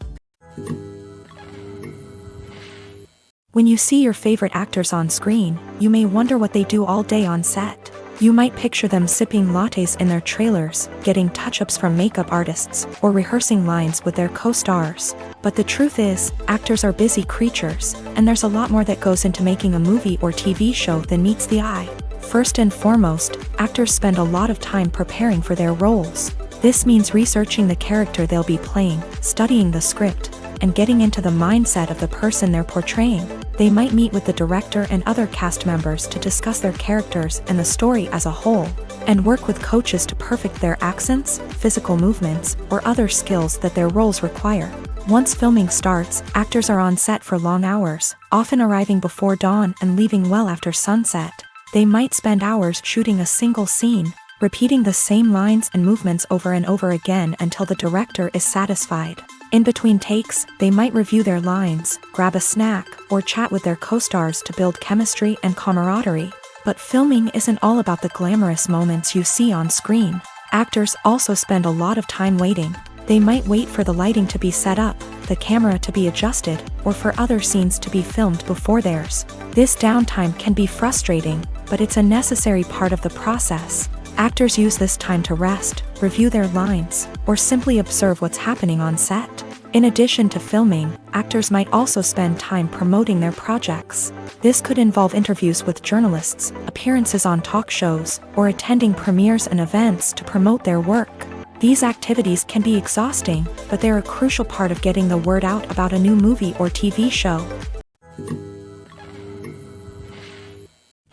When you see your favorite actors on screen, you may wonder what they do all day on set. You might picture them sipping lattes in their trailers, getting touch-ups from makeup artists, or rehearsing lines with their co-stars. But the truth is, actors are busy creatures, and there's a lot more that goes into making a movie or TV show than meets the eye. First and foremost, actors spend a lot of time preparing for their roles. This means researching the character they'll be playing, studying the script, and getting into the mindset of the person they're portraying. They might meet with the director and other cast members to discuss their characters and the story as a whole, and work with coaches to perfect their accents, physical movements, or other skills that their roles require. Once filming starts, actors are on set for long hours, often arriving before dawn and leaving well after sunset. They might spend hours shooting a single scene, repeating the same lines and movements over and over again until the director is satisfied. In between takes, they might review their lines, grab a snack, or chat with their co-stars to build chemistry and camaraderie. But filming isn't all about the glamorous moments you see on screen. Actors also spend a lot of time waiting. They might wait for the lighting to be set up, the camera to be adjusted, or for other scenes to be filmed before theirs. This downtime can be frustrating, but it's a necessary part of the process. Actors use this time to rest, review their lines, or simply observe what's happening on set. In addition to filming, actors might also spend time promoting their projects. This could involve interviews with journalists, appearances on talk shows, or attending premieres and events to promote their work. These activities can be exhausting, but they're a crucial part of getting the word out about a new movie or TV show.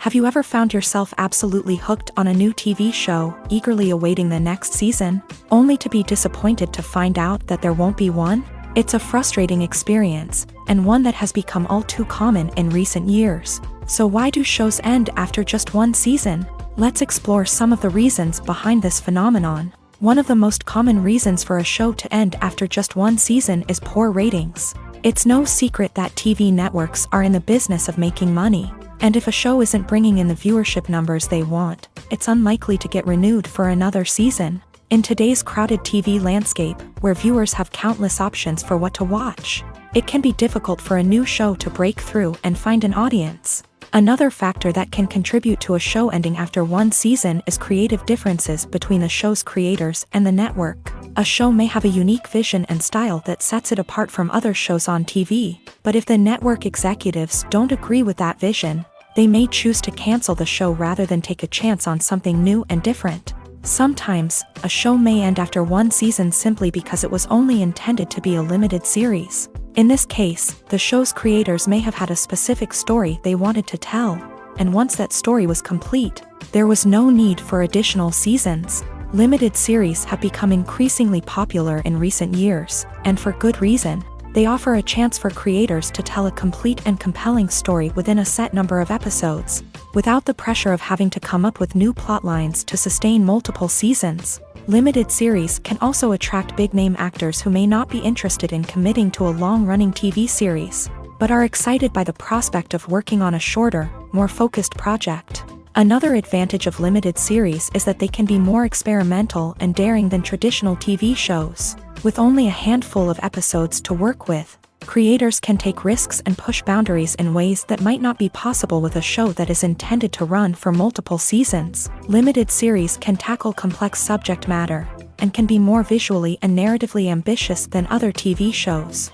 Have you ever found yourself absolutely hooked on a new TV show, eagerly awaiting the next season, only to be disappointed to find out that there won't be one? It's a frustrating experience, and one that has become all too common in recent years. So why do shows end after just one season? Let's explore some of the reasons behind this phenomenon. One of the most common reasons for a show to end after just one season is poor ratings. It's no secret that TV networks are in the business of making money. And if a show isn't bringing in the viewership numbers they want, it's unlikely to get renewed for another season. In today's crowded TV landscape, where viewers have countless options for what to watch, it can be difficult for a new show to break through and find an audience. Another factor that can contribute to a show ending after one season is creative differences between the show's creators and the network. A show may have a unique vision and style that sets it apart from other shows on TV, but if the network executives don't agree with that vision, they may choose to cancel the show rather than take a chance on something new and different. Sometimes, a show may end after one season simply because it was only intended to be a limited series. In this case, the show's creators may have had a specific story they wanted to tell, and once that story was complete, there was no need for additional seasons. Limited series have become increasingly popular in recent years, and for good reason. They offer a chance for creators to tell a complete and compelling story within a set number of episodes, without the pressure of having to come up with new plotlines to sustain multiple seasons. Limited series can also attract big-name actors who may not be interested in committing to a long-running TV series, but are excited by the prospect of working on a shorter, more focused project. Another advantage of limited series is that they can be more experimental and daring than traditional TV shows. With only a handful of episodes to work with, creators can take risks and push boundaries in ways that might not be possible with a show that is intended to run for multiple seasons. Limited series can tackle complex subject matter, and can be more visually and narratively ambitious than other TV shows.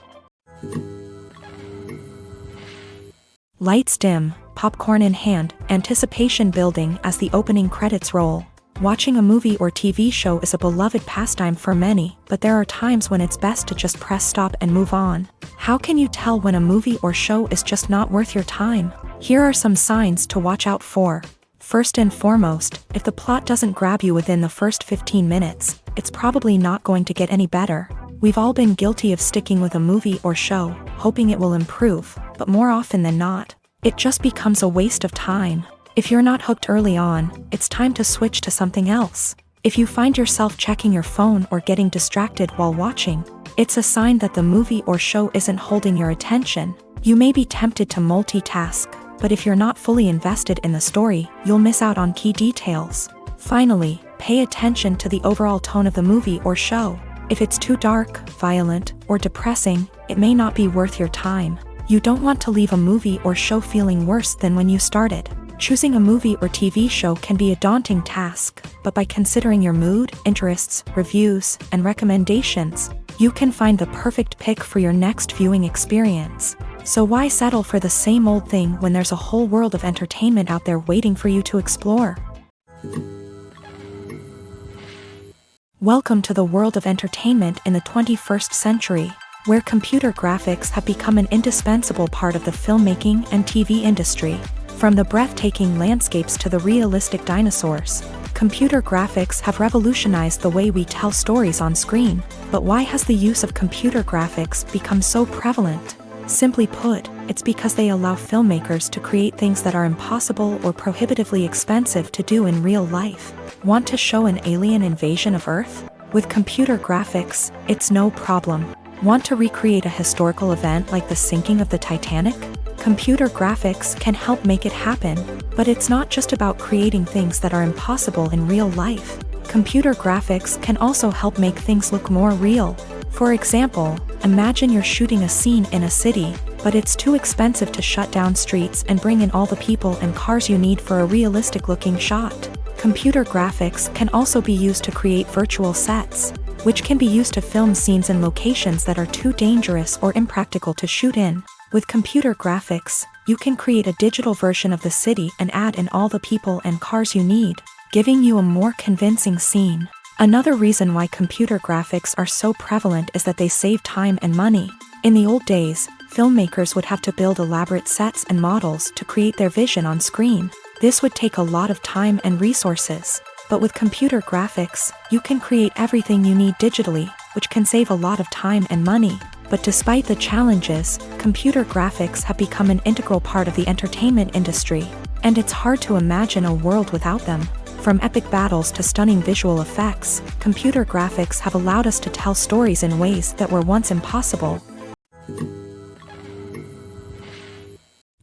Lights dim, popcorn in hand, anticipation building as the opening credits roll. Watching a movie or TV show is a beloved pastime for many, but there are times when it's best to just press stop and move on. How can you tell when a movie or show is just not worth your time? Here are some signs to watch out for. First and foremost, if the plot doesn't grab you within the first 15 minutes, it's probably not going to get any better. We've all been guilty of sticking with a movie or show, hoping it will improve, but more often than not, it just becomes a waste of time. If you're not hooked early on, it's time to switch to something else. If you find yourself checking your phone or getting distracted while watching, it's a sign that the movie or show isn't holding your attention. You may be tempted to multitask, but if you're not fully invested in the story, you'll miss out on key details. Finally, pay attention to the overall tone of the movie or show. If it's too dark, violent, or depressing, it may not be worth your time. You don't want to leave a movie or show feeling worse than when you started. Choosing a movie or TV show can be a daunting task, but by considering your mood, interests, reviews, and recommendations, you can find the perfect pick for your next viewing experience. So why settle for the same old thing when there's a whole world of entertainment out there waiting for you to explore? Welcome to the world of entertainment in the 21st century, where computer graphics have become an indispensable part of the filmmaking and TV industry. From the breathtaking landscapes to the realistic dinosaurs, computer graphics have revolutionized the way we tell stories on screen. But why has the use of computer graphics become so prevalent? Simply put, it's because they allow filmmakers to create things that are impossible or prohibitively expensive to do in real life. Want to show an alien invasion of Earth? With computer graphics, it's no problem. Want to recreate a historical event like the sinking of the Titanic? Computer graphics can help make it happen, but it's not just about creating things that are impossible in real life. Computer graphics can also help make things look more real. For example, imagine you're shooting a scene in a city, but it's too expensive to shut down streets and bring in all the people and cars you need for a realistic-looking shot. Computer graphics can also be used to create virtual sets, which can be used to film scenes in locations that are too dangerous or impractical to shoot in. With computer graphics, you can create a digital version of the city and add in all the people and cars you need, giving you a more convincing scene. Another reason why computer graphics are so prevalent is that they save time and money. In the old days, filmmakers would have to build elaborate sets and models to create their vision on screen. This would take a lot of time and resources. But with computer graphics, you can create everything you need digitally, which can save a lot of time and money. But despite the challenges, computer graphics have become an integral part of the entertainment industry, and it's hard to imagine a world without them. From epic battles to stunning visual effects, computer graphics have allowed us to tell stories in ways that were once impossible.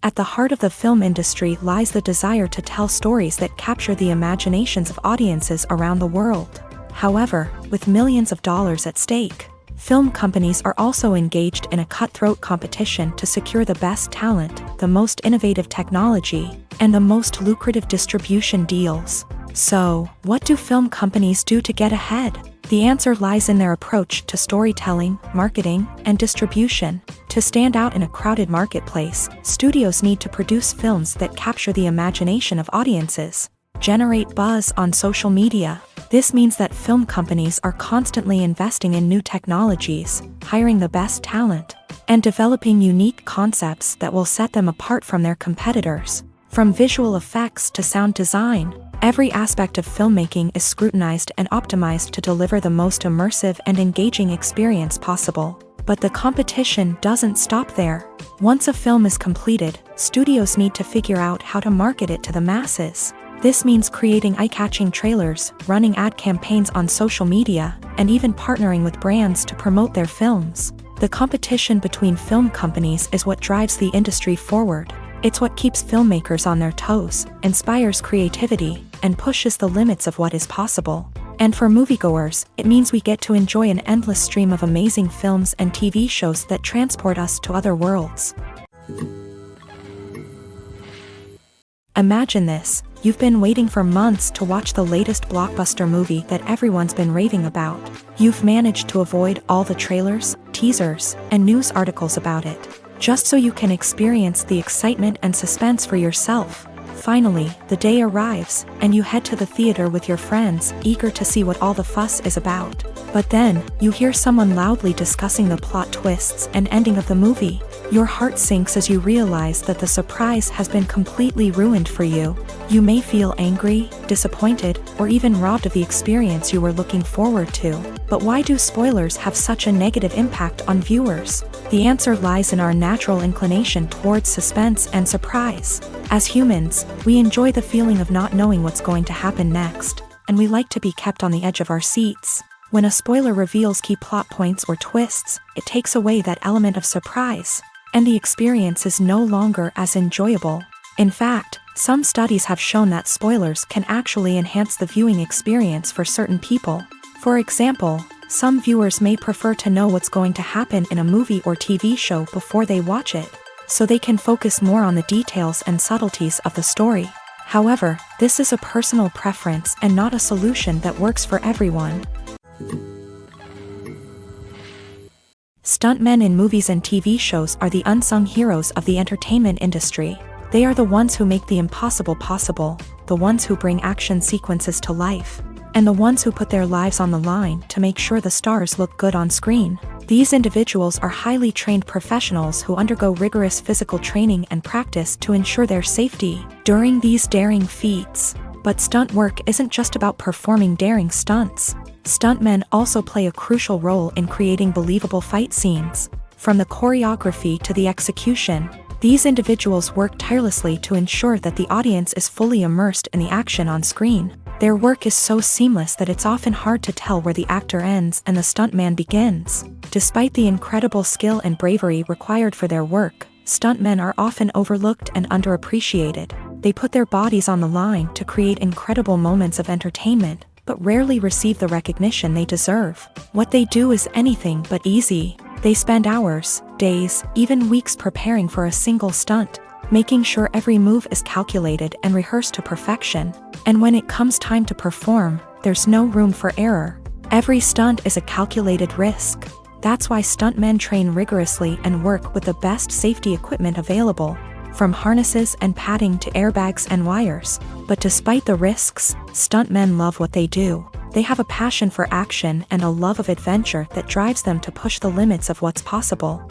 At the heart of the film industry lies the desire to tell stories that capture the imaginations of audiences around the world. However, with millions of dollars at stake, film companies are also engaged in a cutthroat competition to secure the best talent, the most innovative technology, and the most lucrative distribution deals. So, what do film companies do to get ahead? The answer lies in their approach to storytelling, marketing, and distribution. To stand out in a crowded marketplace, studios need to produce films that capture the imagination of audiences, generate buzz on social media. This means that film companies are constantly investing in new technologies, hiring the best talent, and developing unique concepts that will set them apart from their competitors. From visual effects to sound design, every aspect of filmmaking is scrutinized and optimized to deliver the most immersive and engaging experience possible. But the competition doesn't stop there. Once a film is completed, studios need to figure out how to market it to the masses. This means creating eye-catching trailers, running ad campaigns on social media, and even partnering with brands to promote their films. The competition between film companies is what drives the industry forward. It's what keeps filmmakers on their toes, inspires creativity, and pushes the limits of what is possible. And for moviegoers, it means we get to enjoy an endless stream of amazing films and TV shows that transport us to other worlds. Imagine this: you've been waiting for months to watch the latest blockbuster movie that everyone's been raving about. You've managed to avoid all the trailers, teasers, and news articles about it, just so you can experience the excitement and suspense for yourself. Finally, the day arrives, and you head to the theater with your friends, eager to see what all the fuss is about. But then, you hear someone loudly discussing the plot twists and ending of the movie. Your heart sinks as you realize that the surprise has been completely ruined for you. You may feel angry, disappointed, or even robbed of the experience you were looking forward to. But why do spoilers have such a negative impact on viewers? The answer lies in our natural inclination towards suspense and surprise. As humans, we enjoy the feeling of not knowing what's going to happen next, and we like to be kept on the edge of our seats. When a spoiler reveals key plot points or twists, it takes away that element of surprise, and the experience is no longer as enjoyable. In fact, some studies have shown that spoilers can actually enhance the viewing experience for certain people. For example, some viewers may prefer to know what's going to happen in a movie or TV show before they watch it, so they can focus more on the details and subtleties of the story. However, this is a personal preference and not a solution that works for everyone. Stuntmen in movies and TV shows are the unsung heroes of the entertainment industry. They are the ones who make the impossible possible, the ones who bring action sequences to life, and the ones who put their lives on the line to make sure the stars look good on screen. These individuals are highly trained professionals who undergo rigorous physical training and practice to ensure their safety during these daring feats. But stunt work isn't just about performing daring stunts. Stuntmen also play a crucial role in creating believable fight scenes. From the choreography to the execution, these individuals work tirelessly to ensure that the audience is fully immersed in the action on screen. Their work is so seamless that it's often hard to tell where the actor ends and the stuntman begins. Despite the incredible skill and bravery required for their work, stuntmen are often overlooked and underappreciated. They put their bodies on the line to create incredible moments of entertainment, but rarely receive the recognition they deserve. What they do is anything but easy. They spend hours, days, even weeks preparing for a single stunt, making sure every move is calculated and rehearsed to perfection. And when it comes time to perform, there's no room for error. Every stunt is a calculated risk. That's why stuntmen train rigorously and work with the best safety equipment available, from harnesses and padding to airbags and wires. But despite the risks, stuntmen love what they do. They have a passion for action and a love of adventure that drives them to push the limits of what's possible.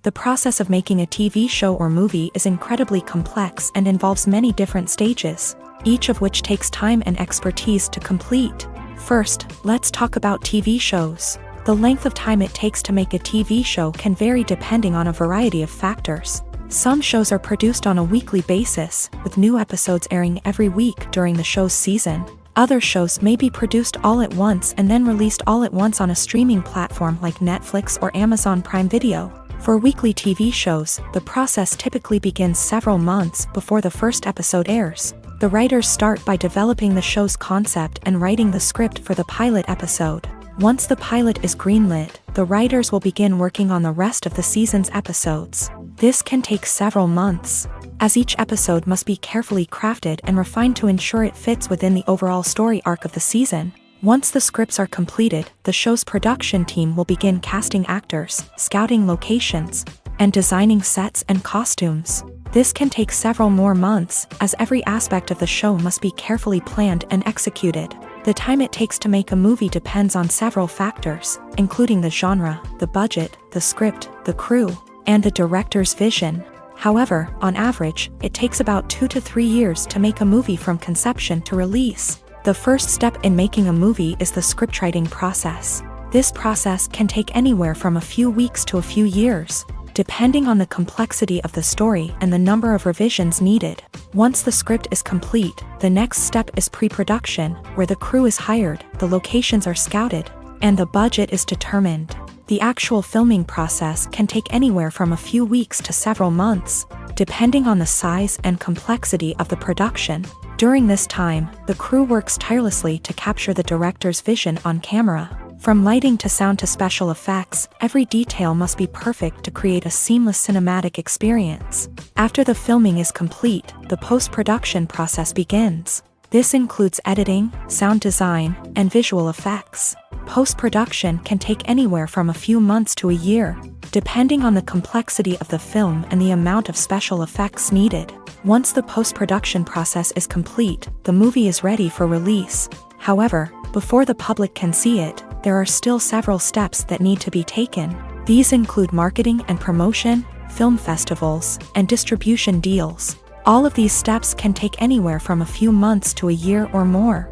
The process of making a TV show or movie is incredibly complex and involves many different stages, each of which takes time and expertise to complete. First, let's talk about TV shows. The length of time it takes to make a TV show can vary depending on a variety of factors. Some shows are produced on a weekly basis, with new episodes airing every week during the show's season. Other shows may be produced all at once and then released all at once on a streaming platform like Netflix or Amazon Prime Video. For weekly TV shows, the process typically begins several months before the first episode airs. The writers start by developing the show's concept and writing the script for the pilot episode. Once the pilot is greenlit, the writers will begin working on the rest of the season's episodes. This can take several months, as each episode must be carefully crafted and refined to ensure it fits within the overall story arc of the season. Once the scripts are completed, the show's production team will begin casting actors, scouting locations, and designing sets and costumes. This can take several more months, as every aspect of the show must be carefully planned and executed. The time it takes to make a movie depends on several factors, including the genre, the budget, the script, the crew, and the director's vision. However, on average, it takes about 2 to 3 years to make a movie from conception to release. The first step in making a movie is the scriptwriting process. This process can take anywhere from a few weeks to a few years, depending on the complexity of the story and the number of revisions needed. Once the script is complete, the next step is pre-production, where the crew is hired, the locations are scouted, and the budget is determined. The actual filming process can take anywhere from a few weeks to several months, depending on the size and complexity of the production. During this time, the crew works tirelessly to capture the director's vision on camera. From lighting to sound to special effects, every detail must be perfect to create a seamless cinematic experience. After the filming is complete, the post-production process begins. This includes editing, sound design, and visual effects. Post-production can take anywhere from a few months to a year, depending on the complexity of the film and the amount of special effects needed. Once the post-production process is complete, the movie is ready for release. However, before the public can see it, there are still several steps that need to be taken. These include marketing and promotion, film festivals, and distribution deals. All of these steps can take anywhere from a few months to a year or more.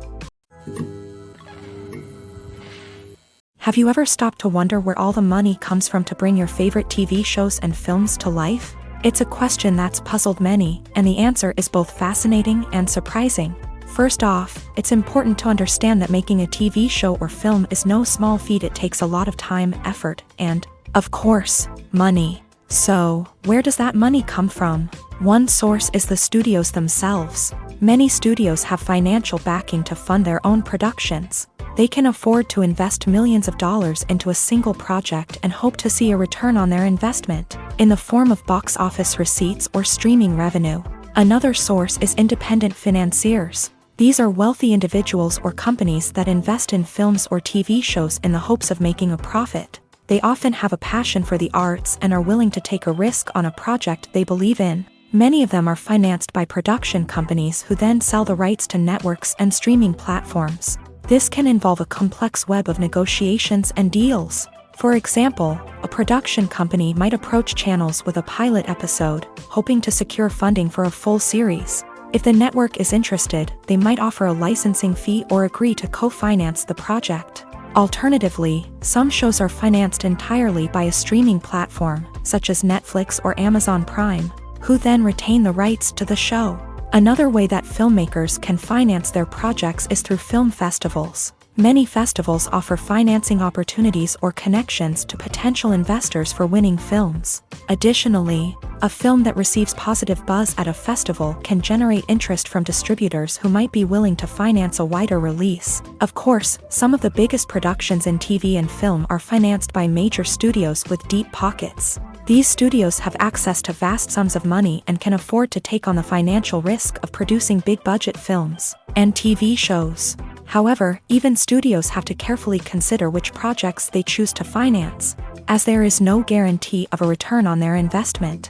Have you ever stopped to wonder where all the money comes from to bring your favorite TV shows and films to life? It's a question that's puzzled many, and the answer is both fascinating and surprising. First off, it's important to understand that making a TV show or film is no small feat. It takes a lot of time, effort, and, of course, money. So, where does that money come from? One source is the studios themselves. Many studios have financial backing to fund their own productions. They can afford to invest millions of dollars into a single project and hope to see a return on their investment, in the form of box office receipts or streaming revenue. Another source is independent financiers. These are wealthy individuals or companies that invest in films or TV shows in the hopes of making a profit. They often have a passion for the arts and are willing to take a risk on a project they believe in. Many of them are financed by production companies who then sell the rights to networks and streaming platforms. This can involve a complex web of negotiations and deals. For example, a production company might approach channels with a pilot episode, hoping to secure funding for a full series. If the network is interested, they might offer a licensing fee or agree to co-finance the project. Alternatively, some shows are financed entirely by a streaming platform, such as Netflix or Amazon Prime, who then retain the rights to the show. Another way that filmmakers can finance their projects is through film festivals. Many festivals offer financing opportunities or connections to potential investors for winning films. Additionally, a film that receives positive buzz at a festival can generate interest from distributors who might be willing to finance a wider release. Of course, some of the biggest productions in TV and film are financed by major studios with deep pockets. These studios have access to vast sums of money and can afford to take on the financial risk of producing big-budget films and TV shows. However, even studios have to carefully consider which projects they choose to finance, as there is no guarantee of a return on their investment.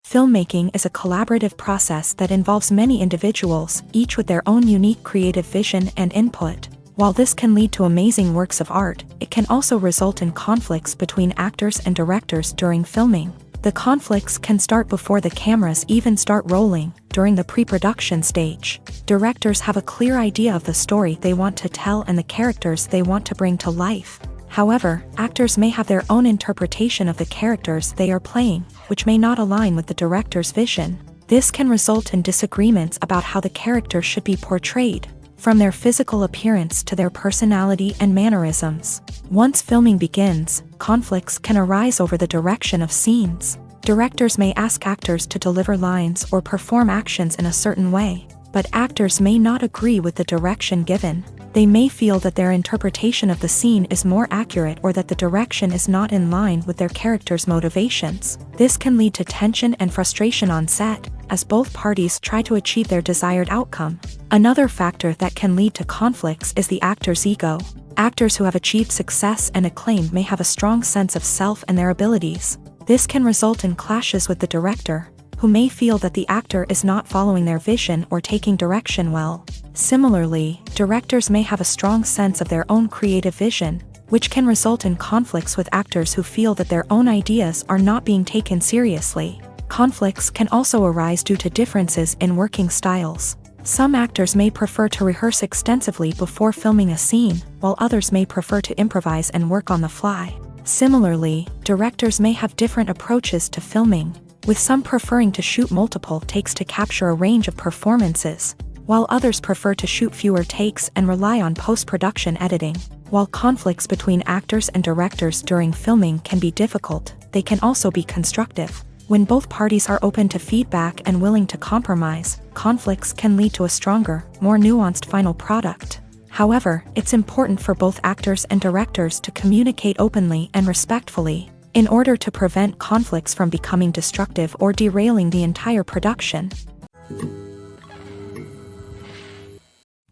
Filmmaking is a collaborative process that involves many individuals, each with their own unique creative vision and input. While this can lead to amazing works of art, it can also result in conflicts between actors and directors during filming. The conflicts can start before the cameras even start rolling, during the pre-production stage. Directors have a clear idea of the story they want to tell and the characters they want to bring to life. However, actors may have their own interpretation of the characters they are playing, which may not align with the director's vision. This can result in disagreements about how the character should be portrayed, from their physical appearance to their personality and mannerisms. Once filming begins, conflicts can arise over the direction of scenes. Directors may ask actors to deliver lines or perform actions in a certain way, but actors may not agree with the direction given. They may feel that their interpretation of the scene is more accurate or that the direction is not in line with their character's motivations. This can lead to tension and frustration on set, as both parties try to achieve their desired outcome. Another factor that can lead to conflicts is the actor's ego. Actors who have achieved success and acclaim may have a strong sense of self and their abilities. This can result in clashes with the director, who may feel that the actor is not following their vision or taking direction well. Similarly, directors may have a strong sense of their own creative vision, which can result in conflicts with actors who feel that their own ideas are not being taken seriously. Conflicts can also arise due to differences in working styles. Some actors may prefer to rehearse extensively before filming a scene, while others may prefer to improvise and work on the fly. Similarly, directors may have different approaches to filming, with some preferring to shoot multiple takes to capture a range of performances, while others prefer to shoot fewer takes and rely on post-production editing. While conflicts between actors and directors during filming can be difficult, they can also be constructive. When both parties are open to feedback and willing to compromise, conflicts can lead to a stronger, more nuanced final product. However, it's important for both actors and directors to communicate openly and respectfully, in order to prevent conflicts from becoming destructive or derailing the entire production.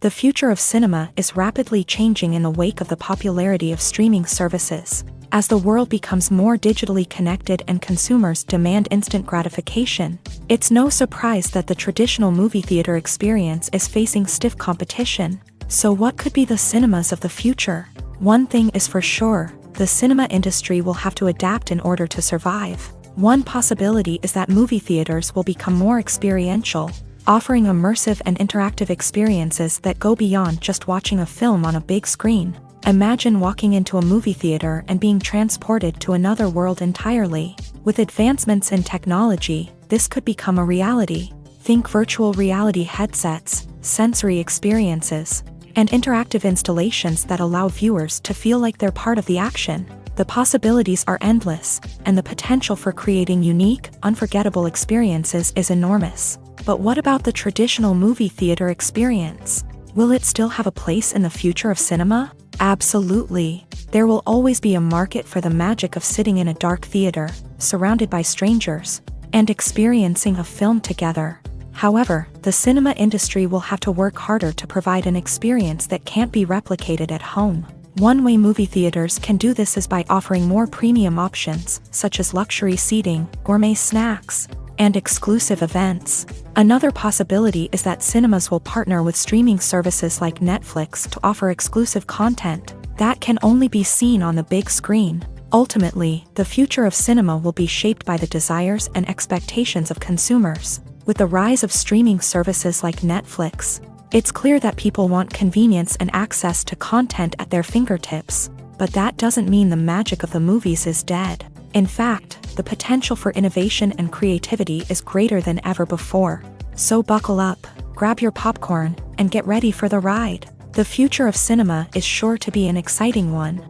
The future of cinema is rapidly changing in the wake of the popularity of streaming services. As the world becomes more digitally connected and consumers demand instant gratification, it's no surprise that the traditional movie theater experience is facing stiff competition. So what could be the cinemas of the future? One thing is for sure, the cinema industry will have to adapt in order to survive. One possibility is that movie theaters will become more experiential, offering immersive and interactive experiences that go beyond just watching a film on a big screen. Imagine walking into a movie theater and being transported to another world entirely. With advancements in technology, this could become a reality. Think virtual reality headsets, sensory experiences, and interactive installations that allow viewers to feel like they're part of the action. The possibilities are endless, and the potential for creating unique, unforgettable experiences is enormous. But what about the traditional movie theater experience? Will it still have a place in the future of cinema? Absolutely. There will always be a market for the magic of sitting in a dark theater, surrounded by strangers, and experiencing a film together. However, the cinema industry will have to work harder to provide an experience that can't be replicated at home. One way movie theaters can do this is by offering more premium options, such as luxury seating, gourmet snacks, and exclusive events. Another possibility is that cinemas will partner with streaming services like Netflix to offer exclusive content that can only be seen on the big screen. Ultimately, the future of cinema will be shaped by the desires and expectations of consumers. With the rise of streaming services like Netflix, it's clear that people want convenience and access to content at their fingertips. But that doesn't mean the magic of the movies is dead. In fact, the potential for innovation and creativity is greater than ever before. So buckle up, grab your popcorn, and get ready for the ride. The future of cinema is sure to be an exciting one.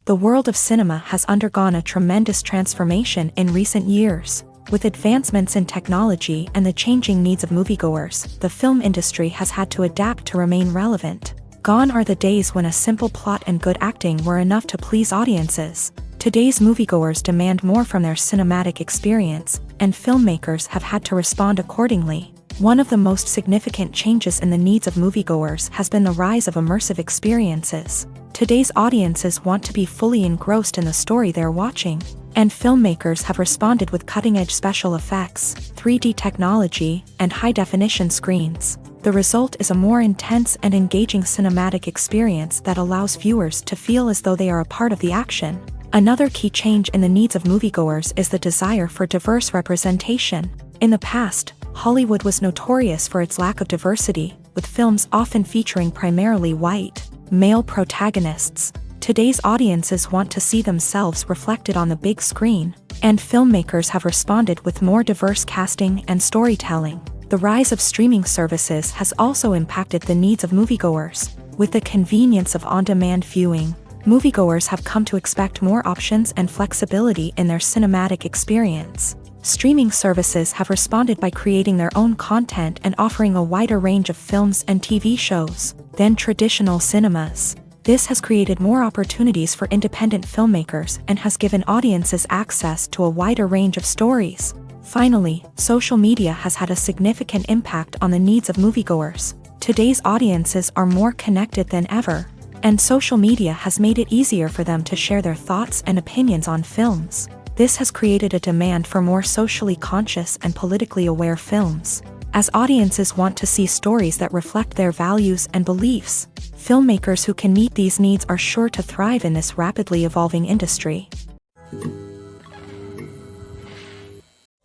The world of cinema has undergone a tremendous transformation in recent years. With advancements in technology and the changing needs of moviegoers, the film industry has had to adapt to remain relevant. Gone are the days when a simple plot and good acting were enough to please audiences. Today's moviegoers demand more from their cinematic experience, and filmmakers have had to respond accordingly. One of the most significant changes in the needs of moviegoers has been the rise of immersive experiences. Today's audiences want to be fully engrossed in the story they're watching, and filmmakers have responded with cutting-edge special effects, 3D technology, and high-definition screens. The result is a more intense and engaging cinematic experience that allows viewers to feel as though they are a part of the action. Another key change in the needs of moviegoers is the desire for diverse representation. In the past, Hollywood was notorious for its lack of diversity, with films often featuring primarily white, male protagonists. Today's audiences want to see themselves reflected on the big screen, and filmmakers have responded with more diverse casting and storytelling. The rise of streaming services has also impacted the needs of moviegoers. With the convenience of on-demand viewing, moviegoers have come to expect more options and flexibility in their cinematic experience. Streaming services have responded by creating their own content and offering a wider range of films and TV shows than traditional cinemas. This has created more opportunities for independent filmmakers and has given audiences access to a wider range of stories. Finally, social media has had a significant impact on the needs of moviegoers. Today's audiences are more connected than ever, and social media has made it easier for them to share their thoughts and opinions on films. This has created a demand for more socially conscious and politically aware films. As audiences want to see stories that reflect their values and beliefs, filmmakers who can meet these needs are sure to thrive in this rapidly evolving industry.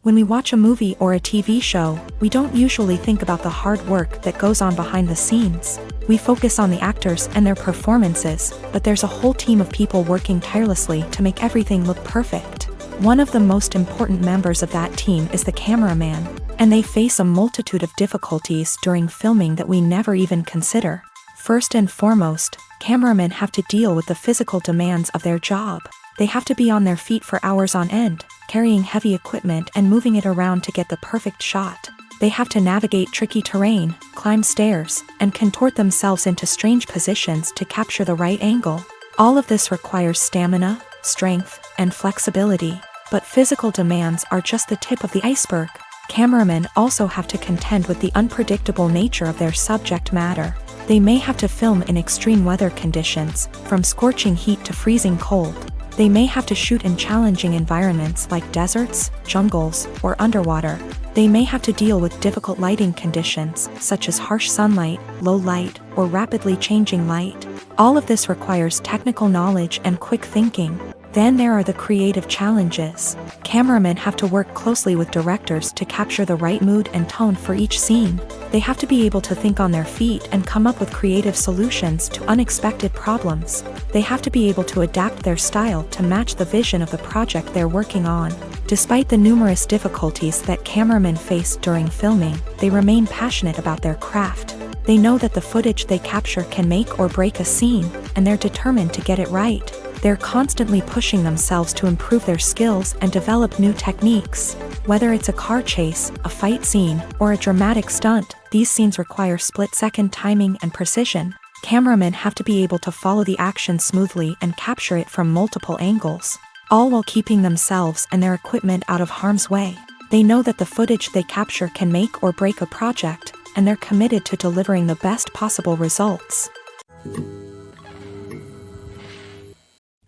When we watch a movie or a TV show, we don't usually think about the hard work that goes on behind the scenes. We focus on the actors and their performances, but there's a whole team of people working tirelessly to make everything look perfect. One of the most important members of that team is the cameraman, and they face a multitude of difficulties during filming that we never even consider. First and foremost, cameramen have to deal with the physical demands of their job. They have to be on their feet for hours on end, carrying heavy equipment and moving it around to get the perfect shot. They have to navigate tricky terrain, climb stairs, and contort themselves into strange positions to capture the right angle. All of this requires stamina, strength, and flexibility. But physical demands are just the tip of the iceberg. Cameramen also have to contend with the unpredictable nature of their subject matter. They may have to film in extreme weather conditions, from scorching heat to freezing cold. They may have to shoot in challenging environments like deserts, jungles, or underwater. They may have to deal with difficult lighting conditions, such as harsh sunlight, low light, or rapidly changing light. All of this requires technical knowledge and quick thinking. Then there are the creative challenges. Cameramen have to work closely with directors to capture the right mood and tone for each scene. They have to be able to think on their feet and come up with creative solutions to unexpected problems. They have to be able to adapt their style to match the vision of the project they're working on. Despite the numerous difficulties that cameramen face during filming, they remain passionate about their craft. They know that the footage they capture can make or break a scene, and they're determined to get it right. They're constantly pushing themselves to improve their skills and develop new techniques. Whether it's a car chase, a fight scene, or a dramatic stunt, these scenes require split-second timing and precision. Cameramen have to be able to follow the action smoothly and capture it from multiple angles, all while keeping themselves and their equipment out of harm's way. They know that the footage they capture can make or break a project, and they're committed to delivering the best possible results.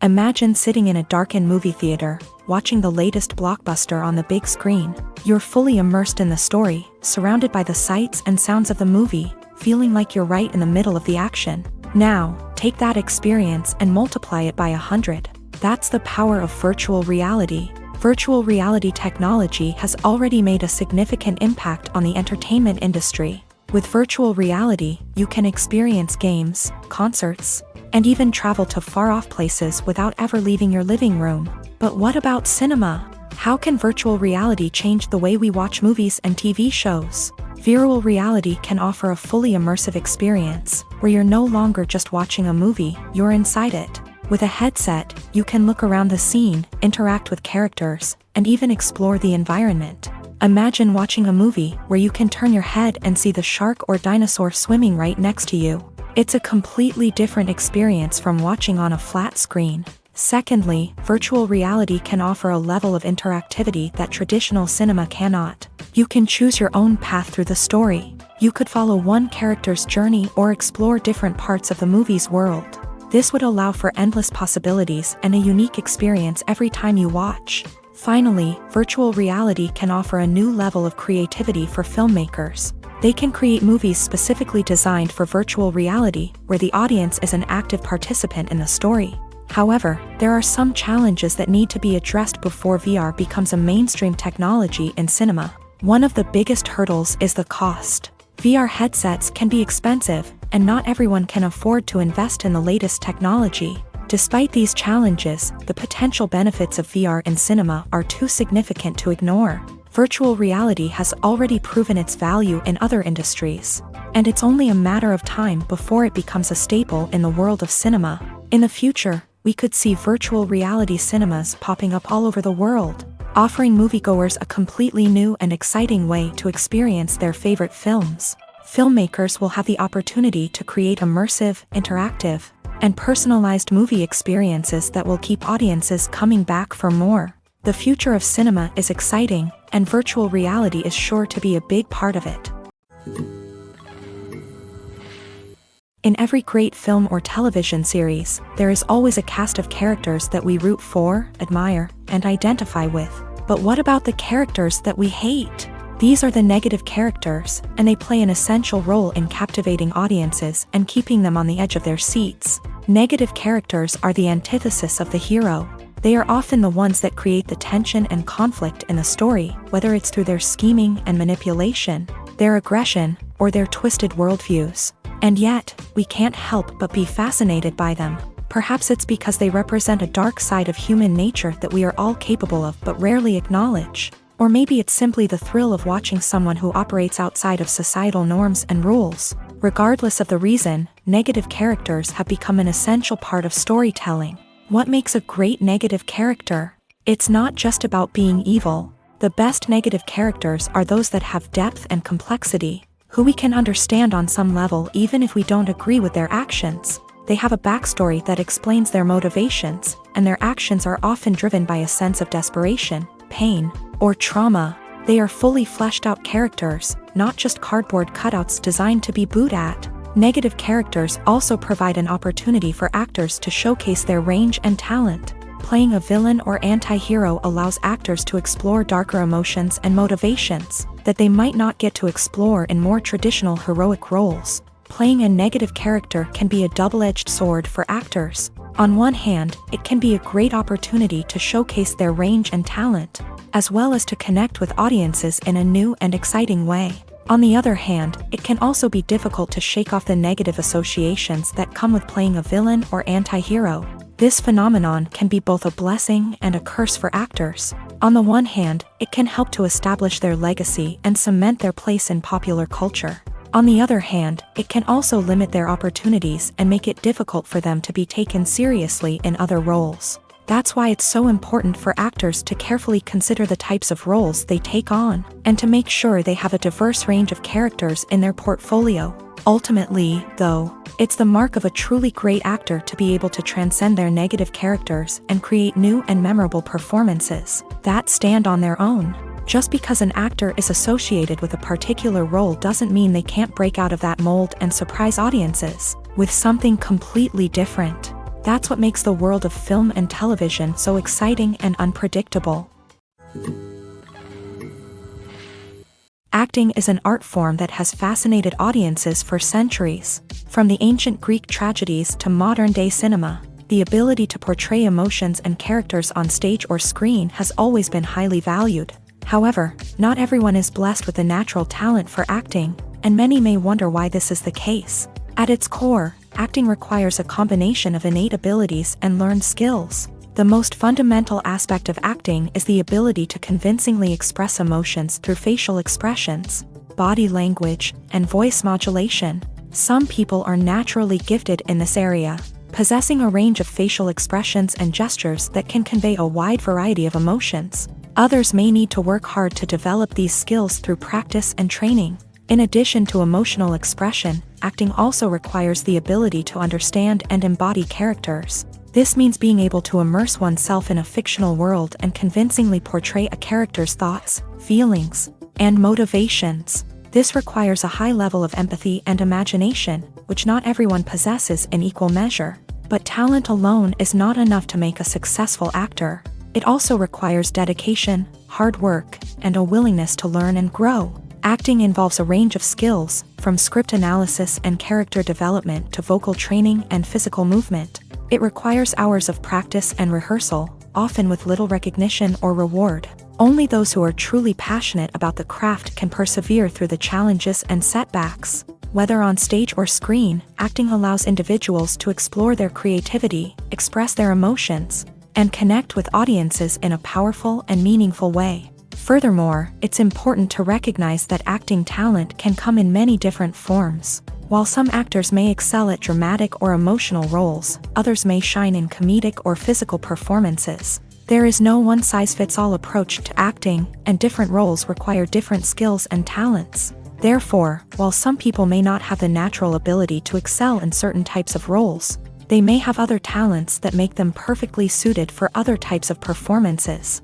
Imagine sitting in a darkened movie theater, watching the latest blockbuster on the big screen. You're fully immersed in the story, surrounded by the sights and sounds of the movie, feeling like you're right in the middle of the action. Now, take that experience and multiply it by 100. That's the power of virtual reality. Virtual reality technology has already made a significant impact on the entertainment industry. With virtual reality, you can experience games, concerts, and even travel to far-off places without ever leaving your living room. But what about cinema? How can virtual reality change the way we watch movies and TV shows? Virtual reality can offer a fully immersive experience, where you're no longer just watching a movie, you're inside it. With a headset, you can look around the scene, interact with characters, and even explore the environment. Imagine watching a movie where you can turn your head and see the shark or dinosaur swimming right next to you. It's a completely different experience from watching on a flat screen. Secondly, virtual reality can offer a level of interactivity that traditional cinema cannot. You can choose your own path through the story. You could follow one character's journey or explore different parts of the movie's world. This would allow for endless possibilities and a unique experience every time you watch. Finally, virtual reality can offer a new level of creativity for filmmakers. They can create movies specifically designed for virtual reality, where the audience is an active participant in the story. However, there are some challenges that need to be addressed before VR becomes a mainstream technology in cinema. One of the biggest hurdles is the cost. VR headsets can be expensive, and not everyone can afford to invest in the latest technology. Despite these challenges, the potential benefits of VR in cinema are too significant to ignore. Virtual reality has already proven its value in other industries, and it's only a matter of time before it becomes a staple in the world of cinema. In the future, we could see virtual reality cinemas popping up all over the world, offering moviegoers a completely new and exciting way to experience their favorite films. Filmmakers will have the opportunity to create immersive, interactive, and personalized movie experiences that will keep audiences coming back for more. The future of cinema is exciting, and virtual reality is sure to be a big part of it. In every great film or television series, there is always a cast of characters that we root for, admire, and identify with. But what about the characters that we hate? These are the negative characters, and they play an essential role in captivating audiences and keeping them on the edge of their seats. Negative characters are the antithesis of the hero. They are often the ones that create the tension and conflict in the story, whether it's through their scheming and manipulation, their aggression, or their twisted worldviews. And yet, we can't help but be fascinated by them. Perhaps it's because they represent a dark side of human nature that we are all capable of but rarely acknowledge. Or maybe it's simply the thrill of watching someone who operates outside of societal norms and rules. Regardless of the reason, negative characters have become an essential part of storytelling. What makes a great negative character? It's not just about being evil. The best negative characters are those that have depth and complexity, who we can understand on some level even if we don't agree with their actions. They have a backstory that explains their motivations, and their actions are often driven by a sense of desperation, pain, or trauma. They are fully fleshed out characters, not just cardboard cutouts designed to be booed at. Negative characters also provide an opportunity for actors to showcase their range and talent. Playing a villain or anti-hero allows actors to explore darker emotions and motivations that they might not get to explore in more traditional heroic roles. Playing a negative character can be a double-edged sword for actors. On one hand, it can be a great opportunity to showcase their range and talent, as well as to connect with audiences in a new and exciting way. On the other hand, it can also be difficult to shake off the negative associations that come with playing a villain or anti-hero. This phenomenon can be both a blessing and a curse for actors. On the one hand, it can help to establish their legacy and cement their place in popular culture. On the other hand, it can also limit their opportunities and make it difficult for them to be taken seriously in other roles. That's why it's so important for actors to carefully consider the types of roles they take on, and to make sure they have a diverse range of characters in their portfolio. Ultimately, though, it's the mark of a truly great actor to be able to transcend their negative characters and create new and memorable performances that stand on their own. Just because an actor is associated with a particular role doesn't mean they can't break out of that mold and surprise audiences with something completely different. That's what makes the world of film and television so exciting and unpredictable. Acting is an art form that has fascinated audiences for centuries. From the ancient Greek tragedies to modern-day cinema, the ability to portray emotions and characters on stage or screen has always been highly valued. However, not everyone is blessed with a natural talent for acting, and many may wonder why this is the case. At its core, acting requires a combination of innate abilities and learned skills. The most fundamental aspect of acting is the ability to convincingly express emotions through facial expressions, body language, and voice modulation. Some people are naturally gifted in this area, possessing a range of facial expressions and gestures that can convey a wide variety of emotions. Others may need to work hard to develop these skills through practice and training. In addition to emotional expression, acting also requires the ability to understand and embody characters. This means being able to immerse oneself in a fictional world and convincingly portray a character's thoughts, feelings, and motivations. This requires a high level of empathy and imagination, which not everyone possesses in equal measure. But talent alone is not enough to make a successful actor. It also requires dedication, hard work, and a willingness to learn and grow. Acting involves a range of skills, from script analysis and character development to vocal training and physical movement. It requires hours of practice and rehearsal, often with little recognition or reward. Only those who are truly passionate about the craft can persevere through the challenges and setbacks. Whether on stage or screen, acting allows individuals to explore their creativity, express their emotions, and connect with audiences in a powerful and meaningful way. Furthermore, it's important to recognize that acting talent can come in many different forms. While some actors may excel at dramatic or emotional roles, others may shine in comedic or physical performances. There is no one-size-fits-all approach to acting, and different roles require different skills and talents. Therefore, while some people may not have the natural ability to excel in certain types of roles, they may have other talents that make them perfectly suited for other types of performances.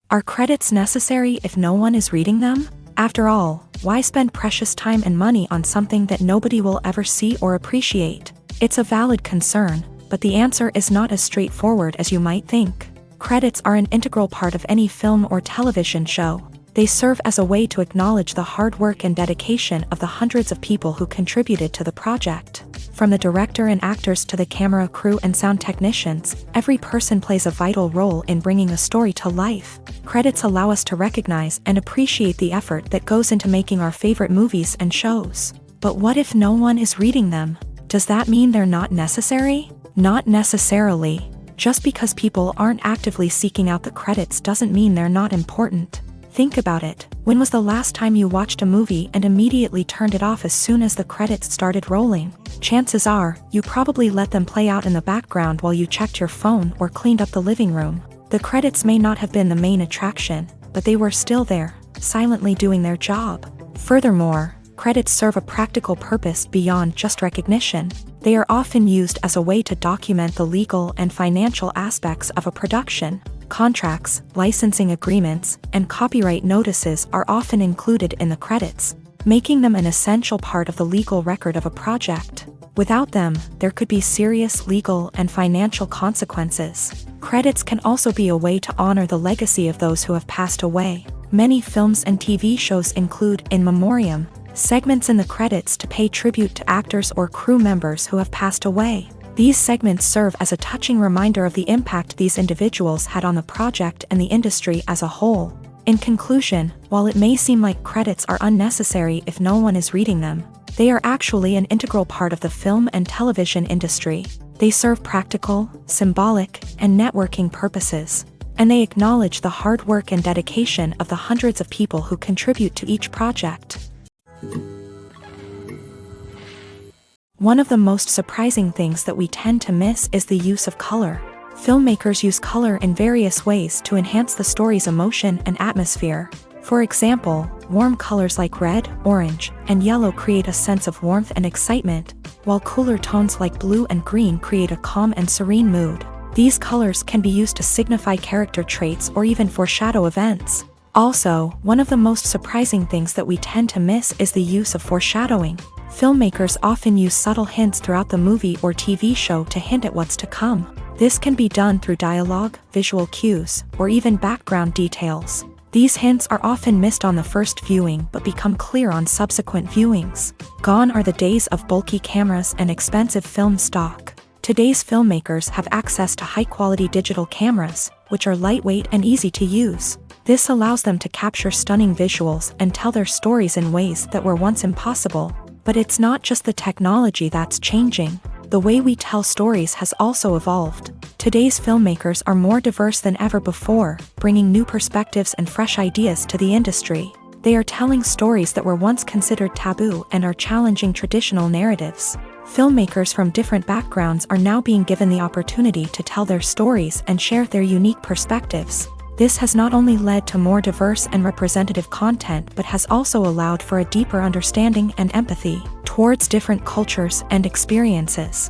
Are credits necessary if no one is reading them? After all, why spend precious time and money on something that nobody will ever see or appreciate? It's a valid concern, but the answer is not as straightforward as you might think. Credits are an integral part of any film or television show. They serve as a way to acknowledge the hard work and dedication of the hundreds of people who contributed to the project. From the director and actors to the camera crew and sound technicians, every person plays a vital role in bringing a story to life. Credits allow us to recognize and appreciate the effort that goes into making our favorite movies and shows. But what if no one is reading them? Does that mean they're not necessary? Not necessarily. Just because people aren't actively seeking out the credits doesn't mean they're not important. Think about it. When was the last time you watched a movie and immediately turned it off as soon as the credits started rolling? Chances are, you probably let them play out in the background while you checked your phone or cleaned up the living room. The credits may not have been the main attraction, but they were still there, silently doing their job. Furthermore, credits serve a practical purpose beyond just recognition. They are often used as a way to document the legal and financial aspects of a production. Contracts, licensing agreements, and copyright notices are often included in the credits, making them an essential part of the legal record of a project. Without them, there could be serious legal and financial consequences. Credits can also be a way to honor the legacy of those who have passed away. Many films and TV shows include in memoriam segments in the credits to pay tribute to actors or crew members who have passed away. These segments serve as a touching reminder of the impact these individuals had on the project and the industry as a whole. In conclusion, while it may seem like credits are unnecessary if no one is reading them, they are actually an integral part of the film and television industry. They serve practical, symbolic, and networking purposes, and they acknowledge the hard work and dedication of the hundreds of people who contribute to each project. One of the most surprising things that we tend to miss is the use of color. Filmmakers use color in various ways to enhance the story's emotion and atmosphere. For example, warm colors like red, orange, and yellow create a sense of warmth and excitement, while cooler tones like blue and green create a calm and serene mood. These colors can be used to signify character traits or even foreshadow events. Also, one of the most surprising things that we tend to miss is the use of foreshadowing. Filmmakers often use subtle hints throughout the movie or TV show to hint at what's to come. This can be done through dialogue, visual cues, or even background details. These hints are often missed on the first viewing but become clear on subsequent viewings. Gone are the days of bulky cameras and expensive film stock. Today's filmmakers have access to high-quality digital cameras, which are lightweight and easy to use. This allows them to capture stunning visuals and tell their stories in ways that were once impossible. But it's not just the technology that's changing. The way we tell stories has also evolved. Today's filmmakers are more diverse than ever before, bringing new perspectives and fresh ideas to the industry. They are telling stories that were once considered taboo and are challenging traditional narratives. Filmmakers from different backgrounds are now being given the opportunity to tell their stories and share their unique perspectives. This has not only led to more diverse and representative content but has also allowed for a deeper understanding and empathy towards different cultures and experiences.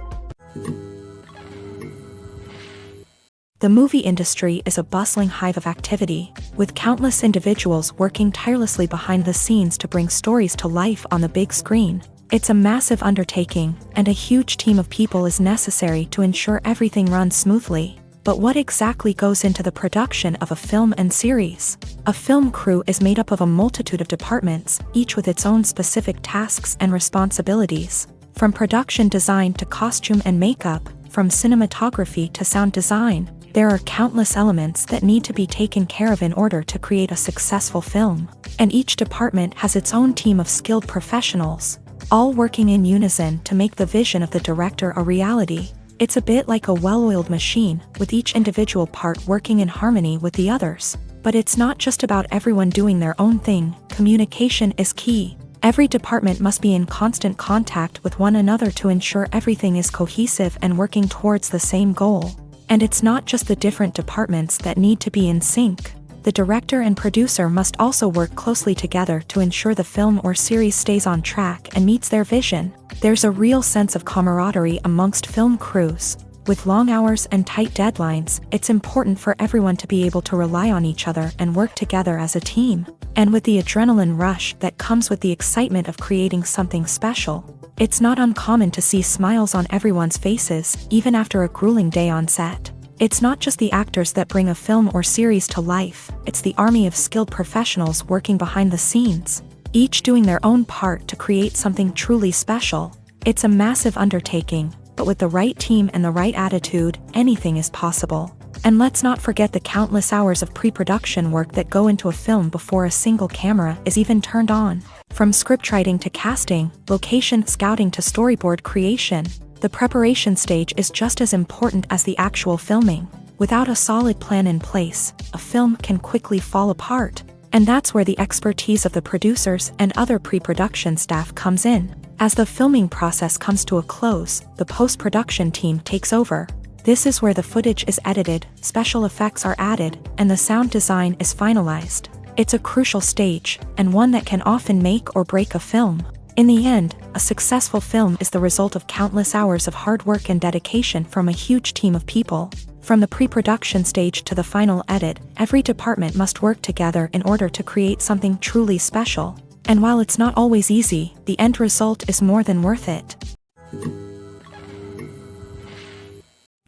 The movie industry is a bustling hive of activity, with countless individuals working tirelessly behind the scenes to bring stories to life on the big screen. It's a massive undertaking, and a huge team of people is necessary to ensure everything runs smoothly. But what exactly goes into the production of a film and series? A film crew is made up of a multitude of departments, each with its own specific tasks and responsibilities. From production design to costume and makeup, from cinematography to sound design, there are countless elements that need to be taken care of in order to create a successful film. And each department has its own team of skilled professionals, all working in unison to make the vision of the director a reality. It's a bit like a well-oiled machine, with each individual part working in harmony with the others. But it's not just about everyone doing their own thing. Communication is key. Every department must be in constant contact with one another to ensure everything is cohesive and working towards the same goal. And it's not just the different departments that need to be in sync. The director and producer must also work closely together to ensure the film or series stays on track and meets their vision. There's a real sense of camaraderie amongst film crews. With long hours and tight deadlines, it's important for everyone to be able to rely on each other and work together as a team. And with the adrenaline rush that comes with the excitement of creating something special, it's not uncommon to see smiles on everyone's faces, even after a grueling day on set. It's not just the actors that bring a film or series to life, it's the army of skilled professionals working behind the scenes, each doing their own part to create something truly special. It's a massive undertaking, but with the right team and the right attitude, anything is possible. And let's not forget the countless hours of pre-production work that go into a film before a single camera is even turned on. From scriptwriting to casting, location scouting to storyboard creation, the preparation stage is just as important as the actual filming. Without a solid plan in place, a film can quickly fall apart. And that's where the expertise of the producers and other pre-production staff comes in. As the filming process comes to a close, the post-production team takes over. This is where the footage is edited, special effects are added, and the sound design is finalized. It's a crucial stage, and one that can often make or break a film. In the end, a successful film is the result of countless hours of hard work and dedication from a huge team of people. From the pre-production stage to the final edit, every department must work together in order to create something truly special. And while it's not always easy, the end result is more than worth it.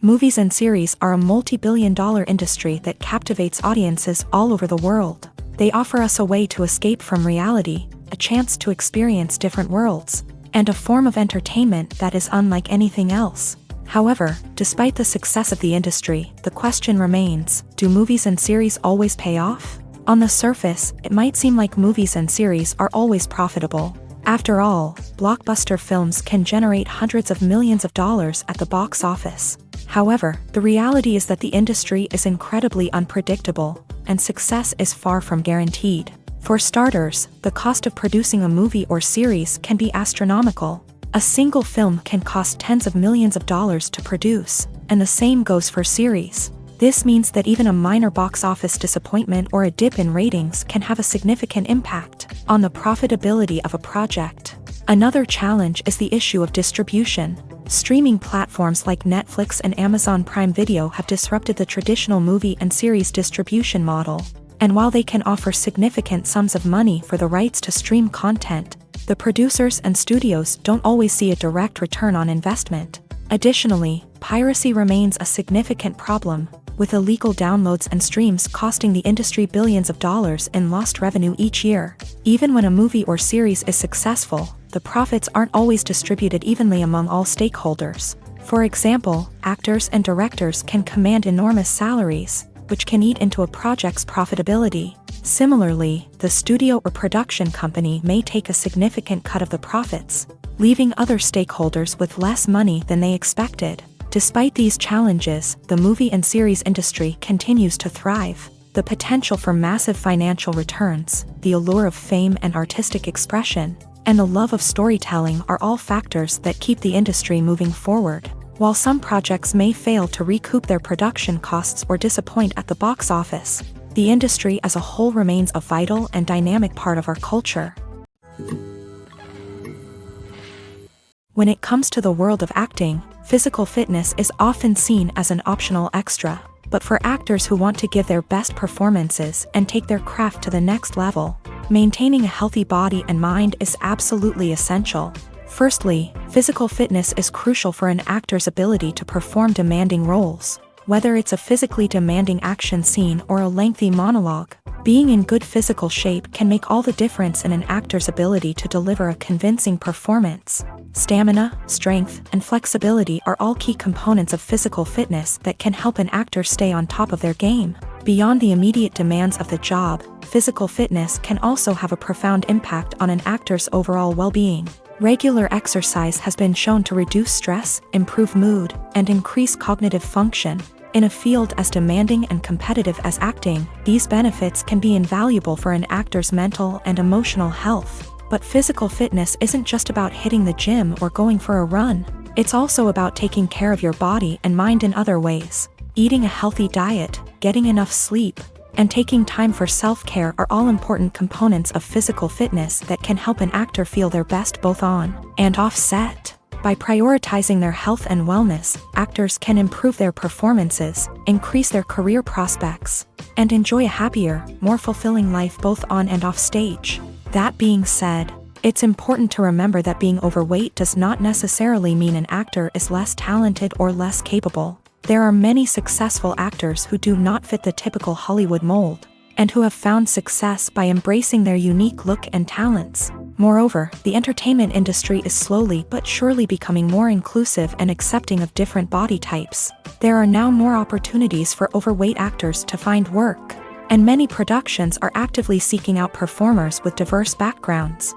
Movies and series are a multi-billion-dollar industry that captivates audiences all over the world. They offer us a way to escape from reality, a chance to experience different worlds, and a form of entertainment that is unlike anything else. However, despite the success of the industry, the question remains, do movies and series always pay off? On the surface, it might seem like movies and series are always profitable. After all, blockbuster films can generate hundreds of millions of dollars at the box office. However, the reality is that the industry is incredibly unpredictable, and success is far from guaranteed. For starters, the cost of producing a movie or series can be astronomical. A single film can cost tens of millions of dollars to produce, and the same goes for series. This means that even a minor box office disappointment or a dip in ratings can have a significant impact on the profitability of a project. Another challenge is the issue of distribution. Streaming platforms like Netflix and Amazon Prime Video have disrupted the traditional movie and series distribution model. And while they can offer significant sums of money for the rights to stream content, the producers and studios don't always see a direct return on investment. Additionally, piracy remains a significant problem, with illegal downloads and streams costing the industry billions of dollars in lost revenue each year. Even when a movie or series is successful, the profits aren't always distributed evenly among all stakeholders. For example, actors and directors can command enormous salaries, which can eat into a project's profitability. Similarly, the studio or production company may take a significant cut of the profits, leaving other stakeholders with less money than they expected. Despite these challenges, the movie and series industry continues to thrive. The potential for massive financial returns, the allure of fame and artistic expression, and the love of storytelling are all factors that keep the industry moving forward. While some projects may fail to recoup their production costs or disappoint at the box office, the industry as a whole remains a vital and dynamic part of our culture. When it comes to the world of acting, physical fitness is often seen as an optional extra. But for actors who want to give their best performances and take their craft to the next level, maintaining a healthy body and mind is absolutely essential. Firstly, physical fitness is crucial for an actor's ability to perform demanding roles. Whether it's a physically demanding action scene or a lengthy monologue, being in good physical shape can make all the difference in an actor's ability to deliver a convincing performance. Stamina, strength, and flexibility are all key components of physical fitness that can help an actor stay on top of their game. Beyond the immediate demands of the job, physical fitness can also have a profound impact on an actor's overall well-being. Regular exercise has been shown to reduce stress, improve mood, and increase cognitive function. In a field as demanding and competitive as acting, these benefits can be invaluable for an actor's mental and emotional health. But physical fitness isn't just about hitting the gym or going for a run. It's also about taking care of your body and mind in other ways. Eating a healthy diet, getting enough sleep, and taking time for self-care are all important components of physical fitness that can help an actor feel their best both on and off set. By prioritizing their health and wellness, actors can improve their performances, increase their career prospects, and enjoy a happier, more fulfilling life both on and off stage. That being said, it's important to remember that being overweight does not necessarily mean an actor is less talented or less capable. There are many successful actors who do not fit the typical Hollywood mold, and who have found success by embracing their unique look and talents. Moreover, the entertainment industry is slowly but surely becoming more inclusive and accepting of different body types. There are now more opportunities for overweight actors to find work, and many productions are actively seeking out performers with diverse backgrounds.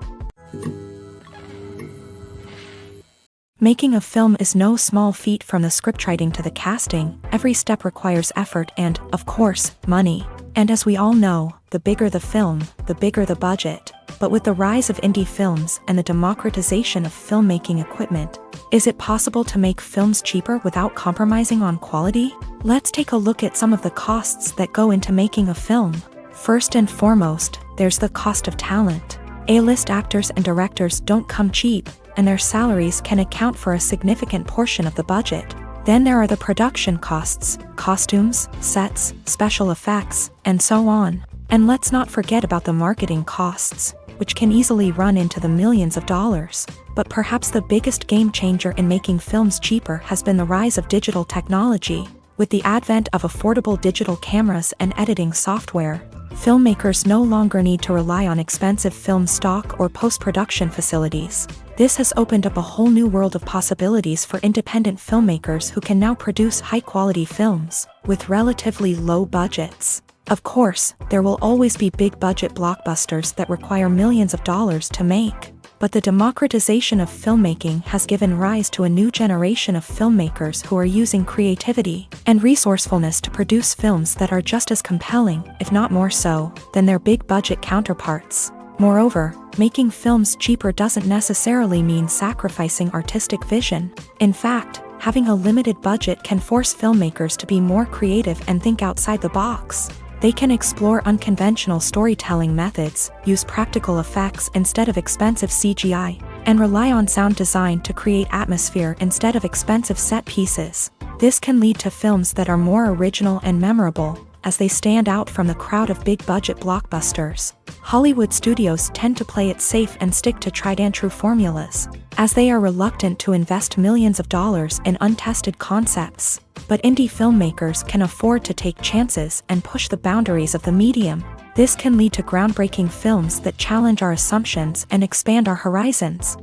Making a film is no small feat. From the scriptwriting to the casting, every step requires effort and, of course, money. And as we all know, the bigger the film, the bigger the budget. But with the rise of indie films and the democratization of filmmaking equipment, is it possible to make films cheaper without compromising on quality? Let's take a look at some of the costs that go into making a film. First and foremost, there's the cost of talent. A-list actors and directors don't come cheap, and their salaries can account for a significant portion of the budget. Then there are the production costs, costumes, sets, special effects, and so on. And let's not forget about the marketing costs, which can easily run into the millions of dollars. But perhaps the biggest game changer in making films cheaper has been the rise of digital technology. With the advent of affordable digital cameras and editing software, filmmakers no longer need to rely on expensive film stock or post-production facilities. This has opened up a whole new world of possibilities for independent filmmakers who can now produce high-quality films with relatively low budgets. Of course, there will always be big-budget blockbusters that require millions of dollars to make. But the democratization of filmmaking has given rise to a new generation of filmmakers who are using creativity and resourcefulness to produce films that are just as compelling, if not more so, than their big-budget counterparts. Moreover, making films cheaper doesn't necessarily mean sacrificing artistic vision. In fact, having a limited budget can force filmmakers to be more creative and think outside the box. They can explore unconventional storytelling methods, use practical effects instead of expensive CGI, and rely on sound design to create atmosphere instead of expensive set pieces. This can lead to films that are more original and memorable, as they stand out from the crowd of big-budget blockbusters. Hollywood studios tend to play it safe and stick to tried-and-true formulas, as they are reluctant to invest millions of dollars in untested concepts. But indie filmmakers can afford to take chances and push the boundaries of the medium. This can lead to groundbreaking films that challenge our assumptions and expand our horizons.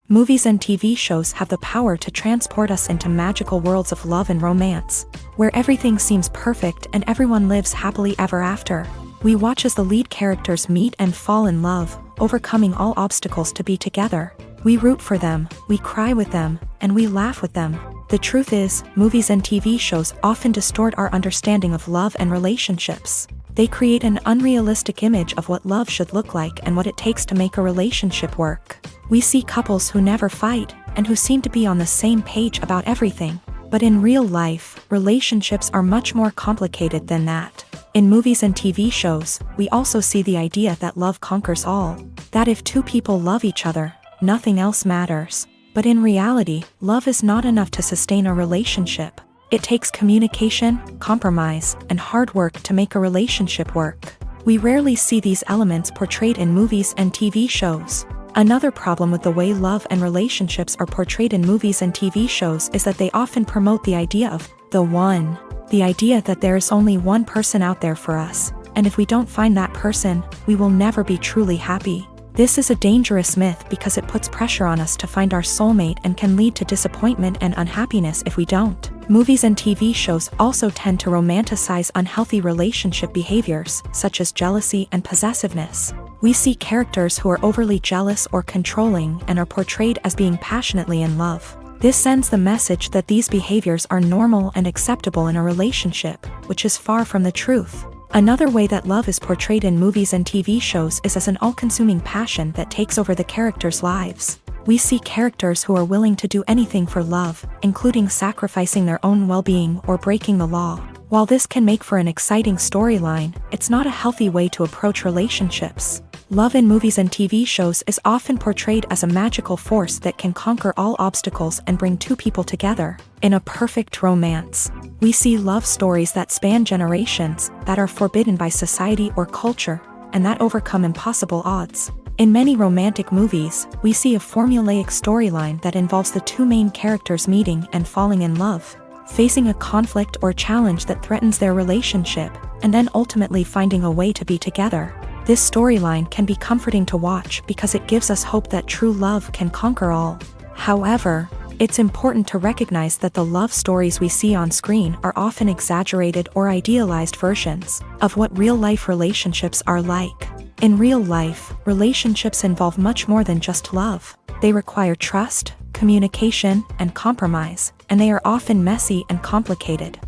Movies and TV shows have the power to transport us into magical worlds of love and romance, where everything seems perfect and everyone lives happily ever after. We watch as the lead characters meet and fall in love, overcoming all obstacles to be together. We root for them, we cry with them, and we laugh with them. The truth is, movies and TV shows often distort our understanding of love and relationships. They create an unrealistic image of what love should look like and what it takes to make a relationship work. We see couples who never fight, and who seem to be on the same page about everything. But in real life, relationships are much more complicated than that. In movies and TV shows, we also see the idea that love conquers all. That if two people love each other, nothing else matters. But in reality, love is not enough to sustain a relationship. It takes communication, compromise, and hard work to make a relationship work. We rarely see these elements portrayed in movies and TV shows. Another problem with the way love and relationships are portrayed in movies and TV shows is that they often promote the idea of the one. The idea that there is only one person out there for us, and if we don't find that person, we will never be truly happy. This is a dangerous myth because it puts pressure on us to find our soulmate and can lead to disappointment and unhappiness if we don't. Movies and TV shows also tend to romanticize unhealthy relationship behaviors, such as jealousy and possessiveness. We see characters who are overly jealous or controlling and are portrayed as being passionately in love. This sends the message that these behaviors are normal and acceptable in a relationship, which is far from the truth. Another way that love is portrayed in movies and TV shows is as an all-consuming passion that takes over the characters' lives. We see characters who are willing to do anything for love, including sacrificing their own well-being or breaking the law. While this can make for an exciting storyline, it's not a healthy way to approach relationships. Love in movies and TV shows is often portrayed as a magical force that can conquer all obstacles and bring two people together. In a perfect romance, we see love stories that span generations, that are forbidden by society or culture, and that overcome impossible odds. In many romantic movies, we see a formulaic storyline that involves the two main characters meeting and falling in love, facing a conflict or challenge that threatens their relationship, and then ultimately finding a way to be together. This storyline can be comforting to watch because it gives us hope that true love can conquer all. However, it's important to recognize that the love stories we see on screen are often exaggerated or idealized versions of what real-life relationships are like. In real life, relationships involve much more than just love. They require trust, communication, and compromise, and they are often messy and complicated.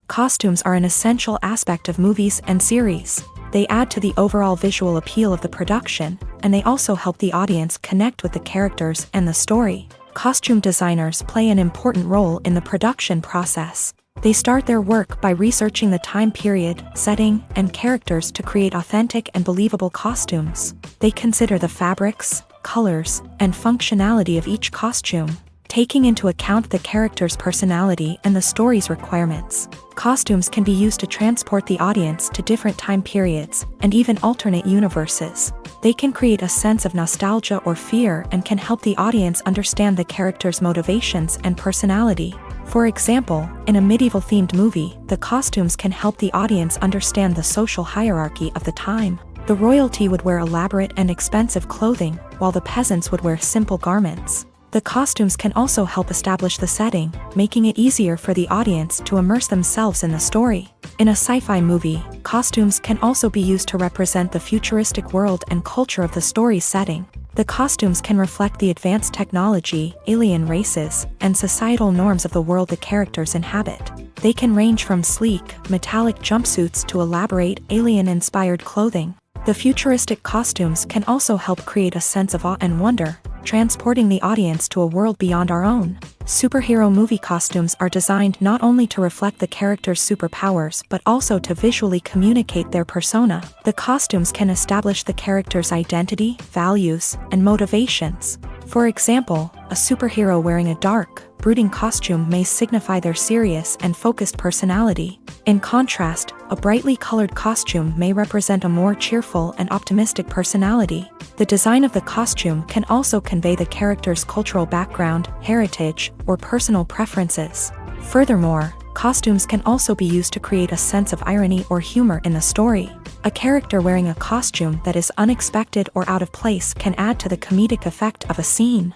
Costumes are an essential aspect of movies and series. They add to the overall visual appeal of the production, and they also help the audience connect with the characters and the story. Costume designers play an important role in the production process. They start their work by researching the time period, setting, and characters to create authentic and believable costumes. They consider the fabrics, colors, and functionality of each costume, taking into account the character's personality and the story's requirements. Costumes can be used to transport the audience to different time periods, and even alternate universes. They can create a sense of nostalgia or fear and can help the audience understand the character's motivations and personality. For example, in a medieval-themed movie, the costumes can help the audience understand the social hierarchy of the time. The royalty would wear elaborate and expensive clothing, while the peasants would wear simple garments. The costumes can also help establish the setting, making it easier for the audience to immerse themselves in the story. In a sci-fi movie, costumes can also be used to represent the futuristic world and culture of the story's setting. The costumes can reflect the advanced technology, alien races, and societal norms of the world the characters inhabit. They can range from sleek, metallic jumpsuits to elaborate, alien-inspired clothing. The futuristic costumes can also help create a sense of awe and wonder, transporting the audience to a world beyond our own. Superhero movie costumes are designed not only to reflect the character's superpowers but also to visually communicate their persona. The costumes can establish the character's identity, values, and motivations. For example, a superhero wearing a dark, brooding costume may signify their serious and focused personality. In contrast, a brightly colored costume may represent a more cheerful and optimistic personality. The design of the costume can also convey the character's cultural background, heritage, or personal preferences. Furthermore, costumes can also be used to create a sense of irony or humor in the story. A character wearing a costume that is unexpected or out of place can add to the comedic effect of a scene.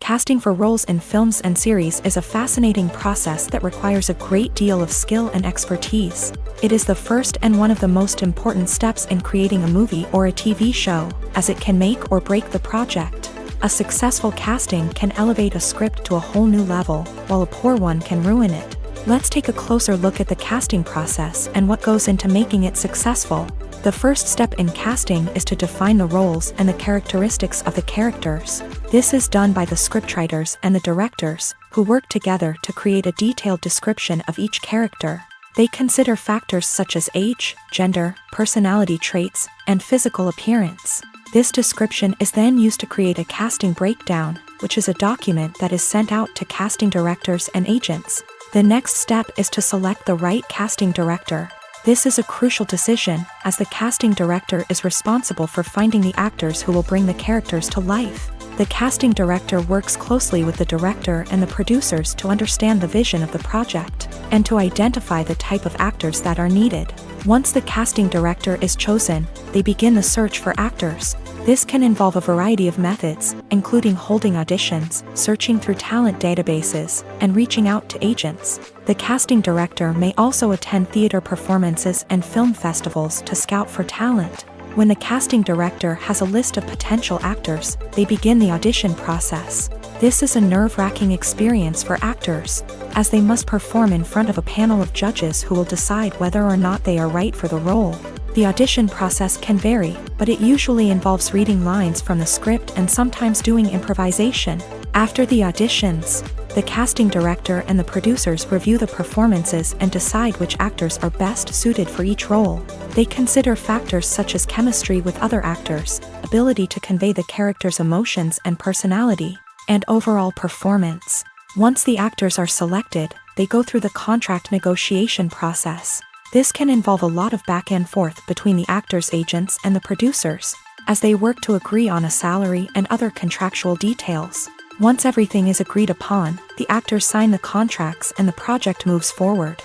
Casting for roles in films and series is a fascinating process that requires a great deal of skill and expertise. It is the first and one of the most important steps in creating a movie or a TV show, as it can make or break the project. A successful casting can elevate a script to a whole new level, while a poor one can ruin it. Let's take a closer look at the casting process and what goes into making it successful. The first step in casting is to define the roles and the characteristics of the characters. This is done by the scriptwriters and the directors, who work together to create a detailed description of each character. They consider factors such as age, gender, personality traits, and physical appearance. This description is then used to create a casting breakdown, which is a document that is sent out to casting directors and agents. The next step is to select the right casting director. This is a crucial decision, as the casting director is responsible for finding the actors who will bring the characters to life. The casting director works closely with the director and the producers to understand the vision of the project, and to identify the type of actors that are needed. Once the casting director is chosen, they begin the search for actors. This can involve a variety of methods, including holding auditions, searching through talent databases, and reaching out to agents. The casting director may also attend theater performances and film festivals to scout for talent. When the casting director has a list of potential actors, they begin the audition process. This is a nerve-wracking experience for actors, as they must perform in front of a panel of judges who will decide whether or not they are right for the role. The audition process can vary, but it usually involves reading lines from the script and sometimes doing improvisation. After the auditions, the casting director and the producers review the performances and decide which actors are best suited for each role. They consider factors such as chemistry with other actors, ability to convey the character's emotions and personality, and overall performance. Once the actors are selected, they go through the contract negotiation process. This can involve a lot of back and forth between the actors' agents and the producers, as they work to agree on a salary and other contractual details. Once everything is agreed upon, the actors sign the contracts and the project moves forward.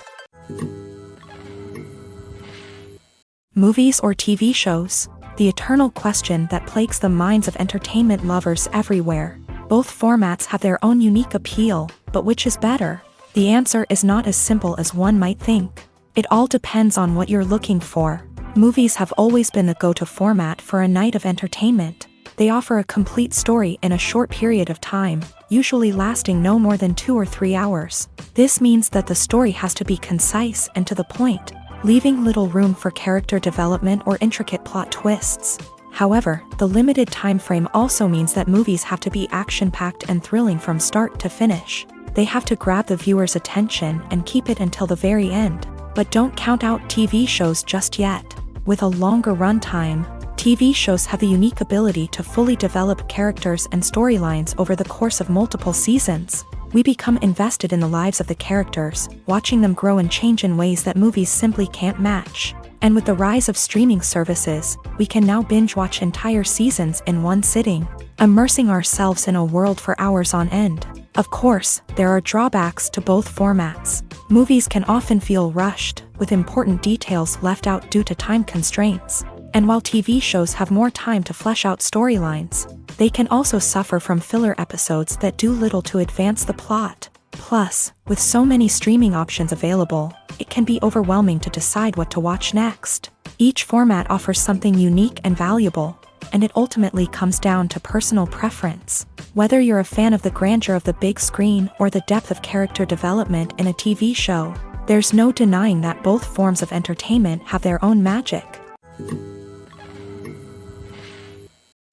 Movies or TV shows? The eternal question that plagues the minds of entertainment lovers everywhere. Both formats have their own unique appeal, but which is better? The answer is not as simple as one might think. It all depends on what you're looking for. Movies have always been the go-to format for a night of entertainment. They offer a complete story in a short period of time, usually lasting no more than 2 or 3 hours. This means that the story has to be concise and to the point, leaving little room for character development or intricate plot twists. However, the limited time frame also means that movies have to be action-packed and thrilling from start to finish. They have to grab the viewer's attention and keep it until the very end. But don't count out TV shows just yet. With a longer runtime, TV shows have the unique ability to fully develop characters and storylines over the course of multiple seasons. We become invested in the lives of the characters, watching them grow and change in ways that movies simply can't match. And with the rise of streaming services, we can now binge-watch entire seasons in one sitting, immersing ourselves in a world for hours on end. Of course, there are drawbacks to both formats. Movies can often feel rushed, with important details left out due to time constraints. And while TV shows have more time to flesh out storylines, they can also suffer from filler episodes that do little to advance the plot. Plus, with so many streaming options available, it can be overwhelming to decide what to watch next. Each format offers something unique and valuable, and it ultimately comes down to personal preference. Whether you're a fan of the grandeur of the big screen or the depth of character development in a TV show, there's no denying that both forms of entertainment have their own magic.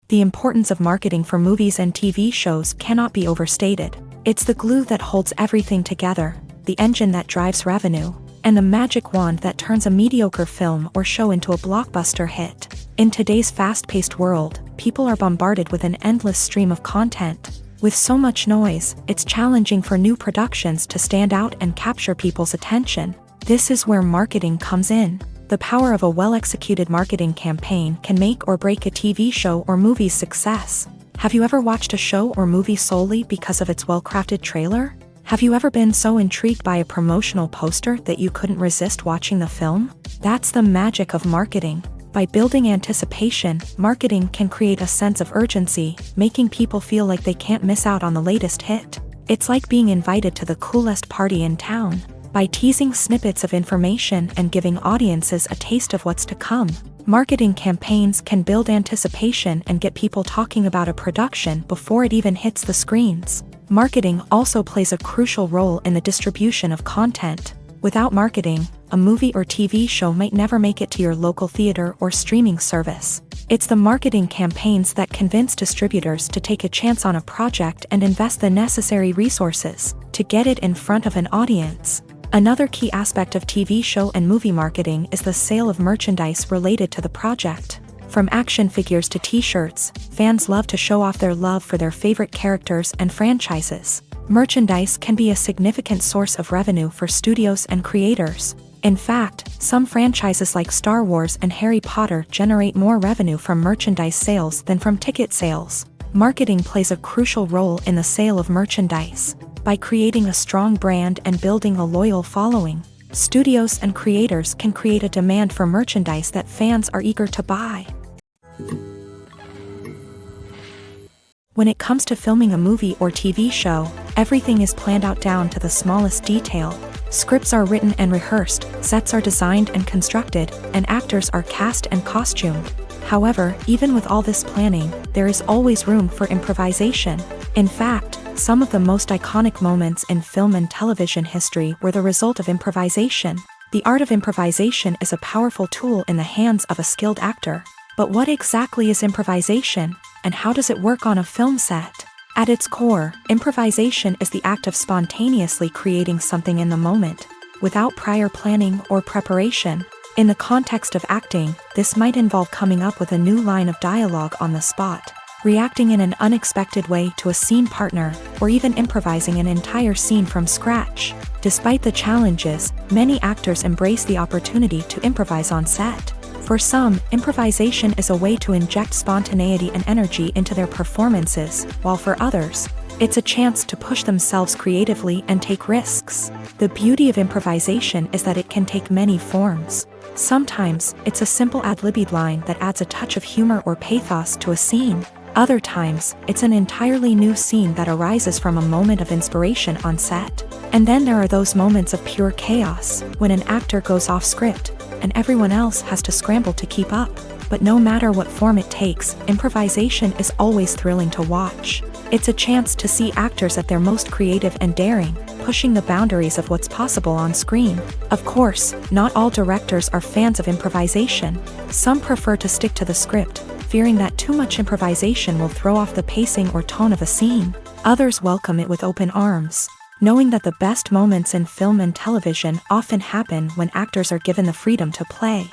The importance of marketing for movies and TV shows cannot be overstated. It's the glue that holds everything together, the engine that drives revenue, and the magic wand that turns a mediocre film or show into a blockbuster hit. In today's fast-paced world, people are bombarded with an endless stream of content. With so much noise, it's challenging for new productions to stand out and capture people's attention. This is where marketing comes in. The power of a well-executed marketing campaign can make or break a TV show or movie's success. Have you ever watched a show or movie solely because of its well-crafted trailer? Have you ever been so intrigued by a promotional poster that you couldn't resist watching the film? That's the magic of marketing. By building anticipation, marketing can create a sense of urgency, making people feel like they can't miss out on the latest hit. It's like being invited to the coolest party in town. By teasing snippets of information and giving audiences a taste of what's to come, marketing campaigns can build anticipation and get people talking about a production before it even hits the screens. Marketing also plays a crucial role in the distribution of content. Without marketing, a movie or TV show might never make it to your local theater or streaming service. It's the marketing campaigns that convince distributors to take a chance on a project and invest the necessary resources to get it in front of an audience. Another key aspect of TV show and movie marketing is the sale of merchandise related to the project. From action figures to t-shirts, fans love to show off their love for their favorite characters and franchises. Merchandise can be a significant source of revenue for studios and creators. In fact, some franchises like Star Wars and Harry Potter generate more revenue from merchandise sales than from ticket sales. Marketing plays a crucial role in the sale of merchandise. By creating a strong brand and building a loyal following, studios and creators can create a demand for merchandise that fans are eager to buy. When it comes to filming a movie or TV show, everything is planned out down to the smallest detail. Scripts are written and rehearsed, sets are designed and constructed, and actors are cast and costumed. However, even with all this planning, there is always room for improvisation. In fact, some of the most iconic moments in film and television history were the result of improvisation. The art of improvisation is a powerful tool in the hands of a skilled actor. But what exactly is improvisation, and how does it work on a film set? At its core, improvisation is the act of spontaneously creating something in the moment, without prior planning or preparation. In the context of acting, this might involve coming up with a new line of dialogue on the spot, reacting in an unexpected way to a scene partner, or even improvising an entire scene from scratch. Despite the challenges, many actors embrace the opportunity to improvise on set. For some, improvisation is a way to inject spontaneity and energy into their performances, while for others, it's a chance to push themselves creatively and take risks. The beauty of improvisation is that it can take many forms. Sometimes, it's a simple ad-libbed line that adds a touch of humor or pathos to a scene. Other times, it's an entirely new scene that arises from a moment of inspiration on set. And then there are those moments of pure chaos, when an actor goes off script, and everyone else has to scramble to keep up. But no matter what form it takes, improvisation is always thrilling to watch. It's a chance to see actors at their most creative and daring, pushing the boundaries of what's possible on screen. Of course, not all directors are fans of improvisation. Some prefer to stick to the script, fearing that too much improvisation will throw off the pacing or tone of a scene. Others welcome it with open arms, knowing that the best moments in film and television often happen when actors are given the freedom to play.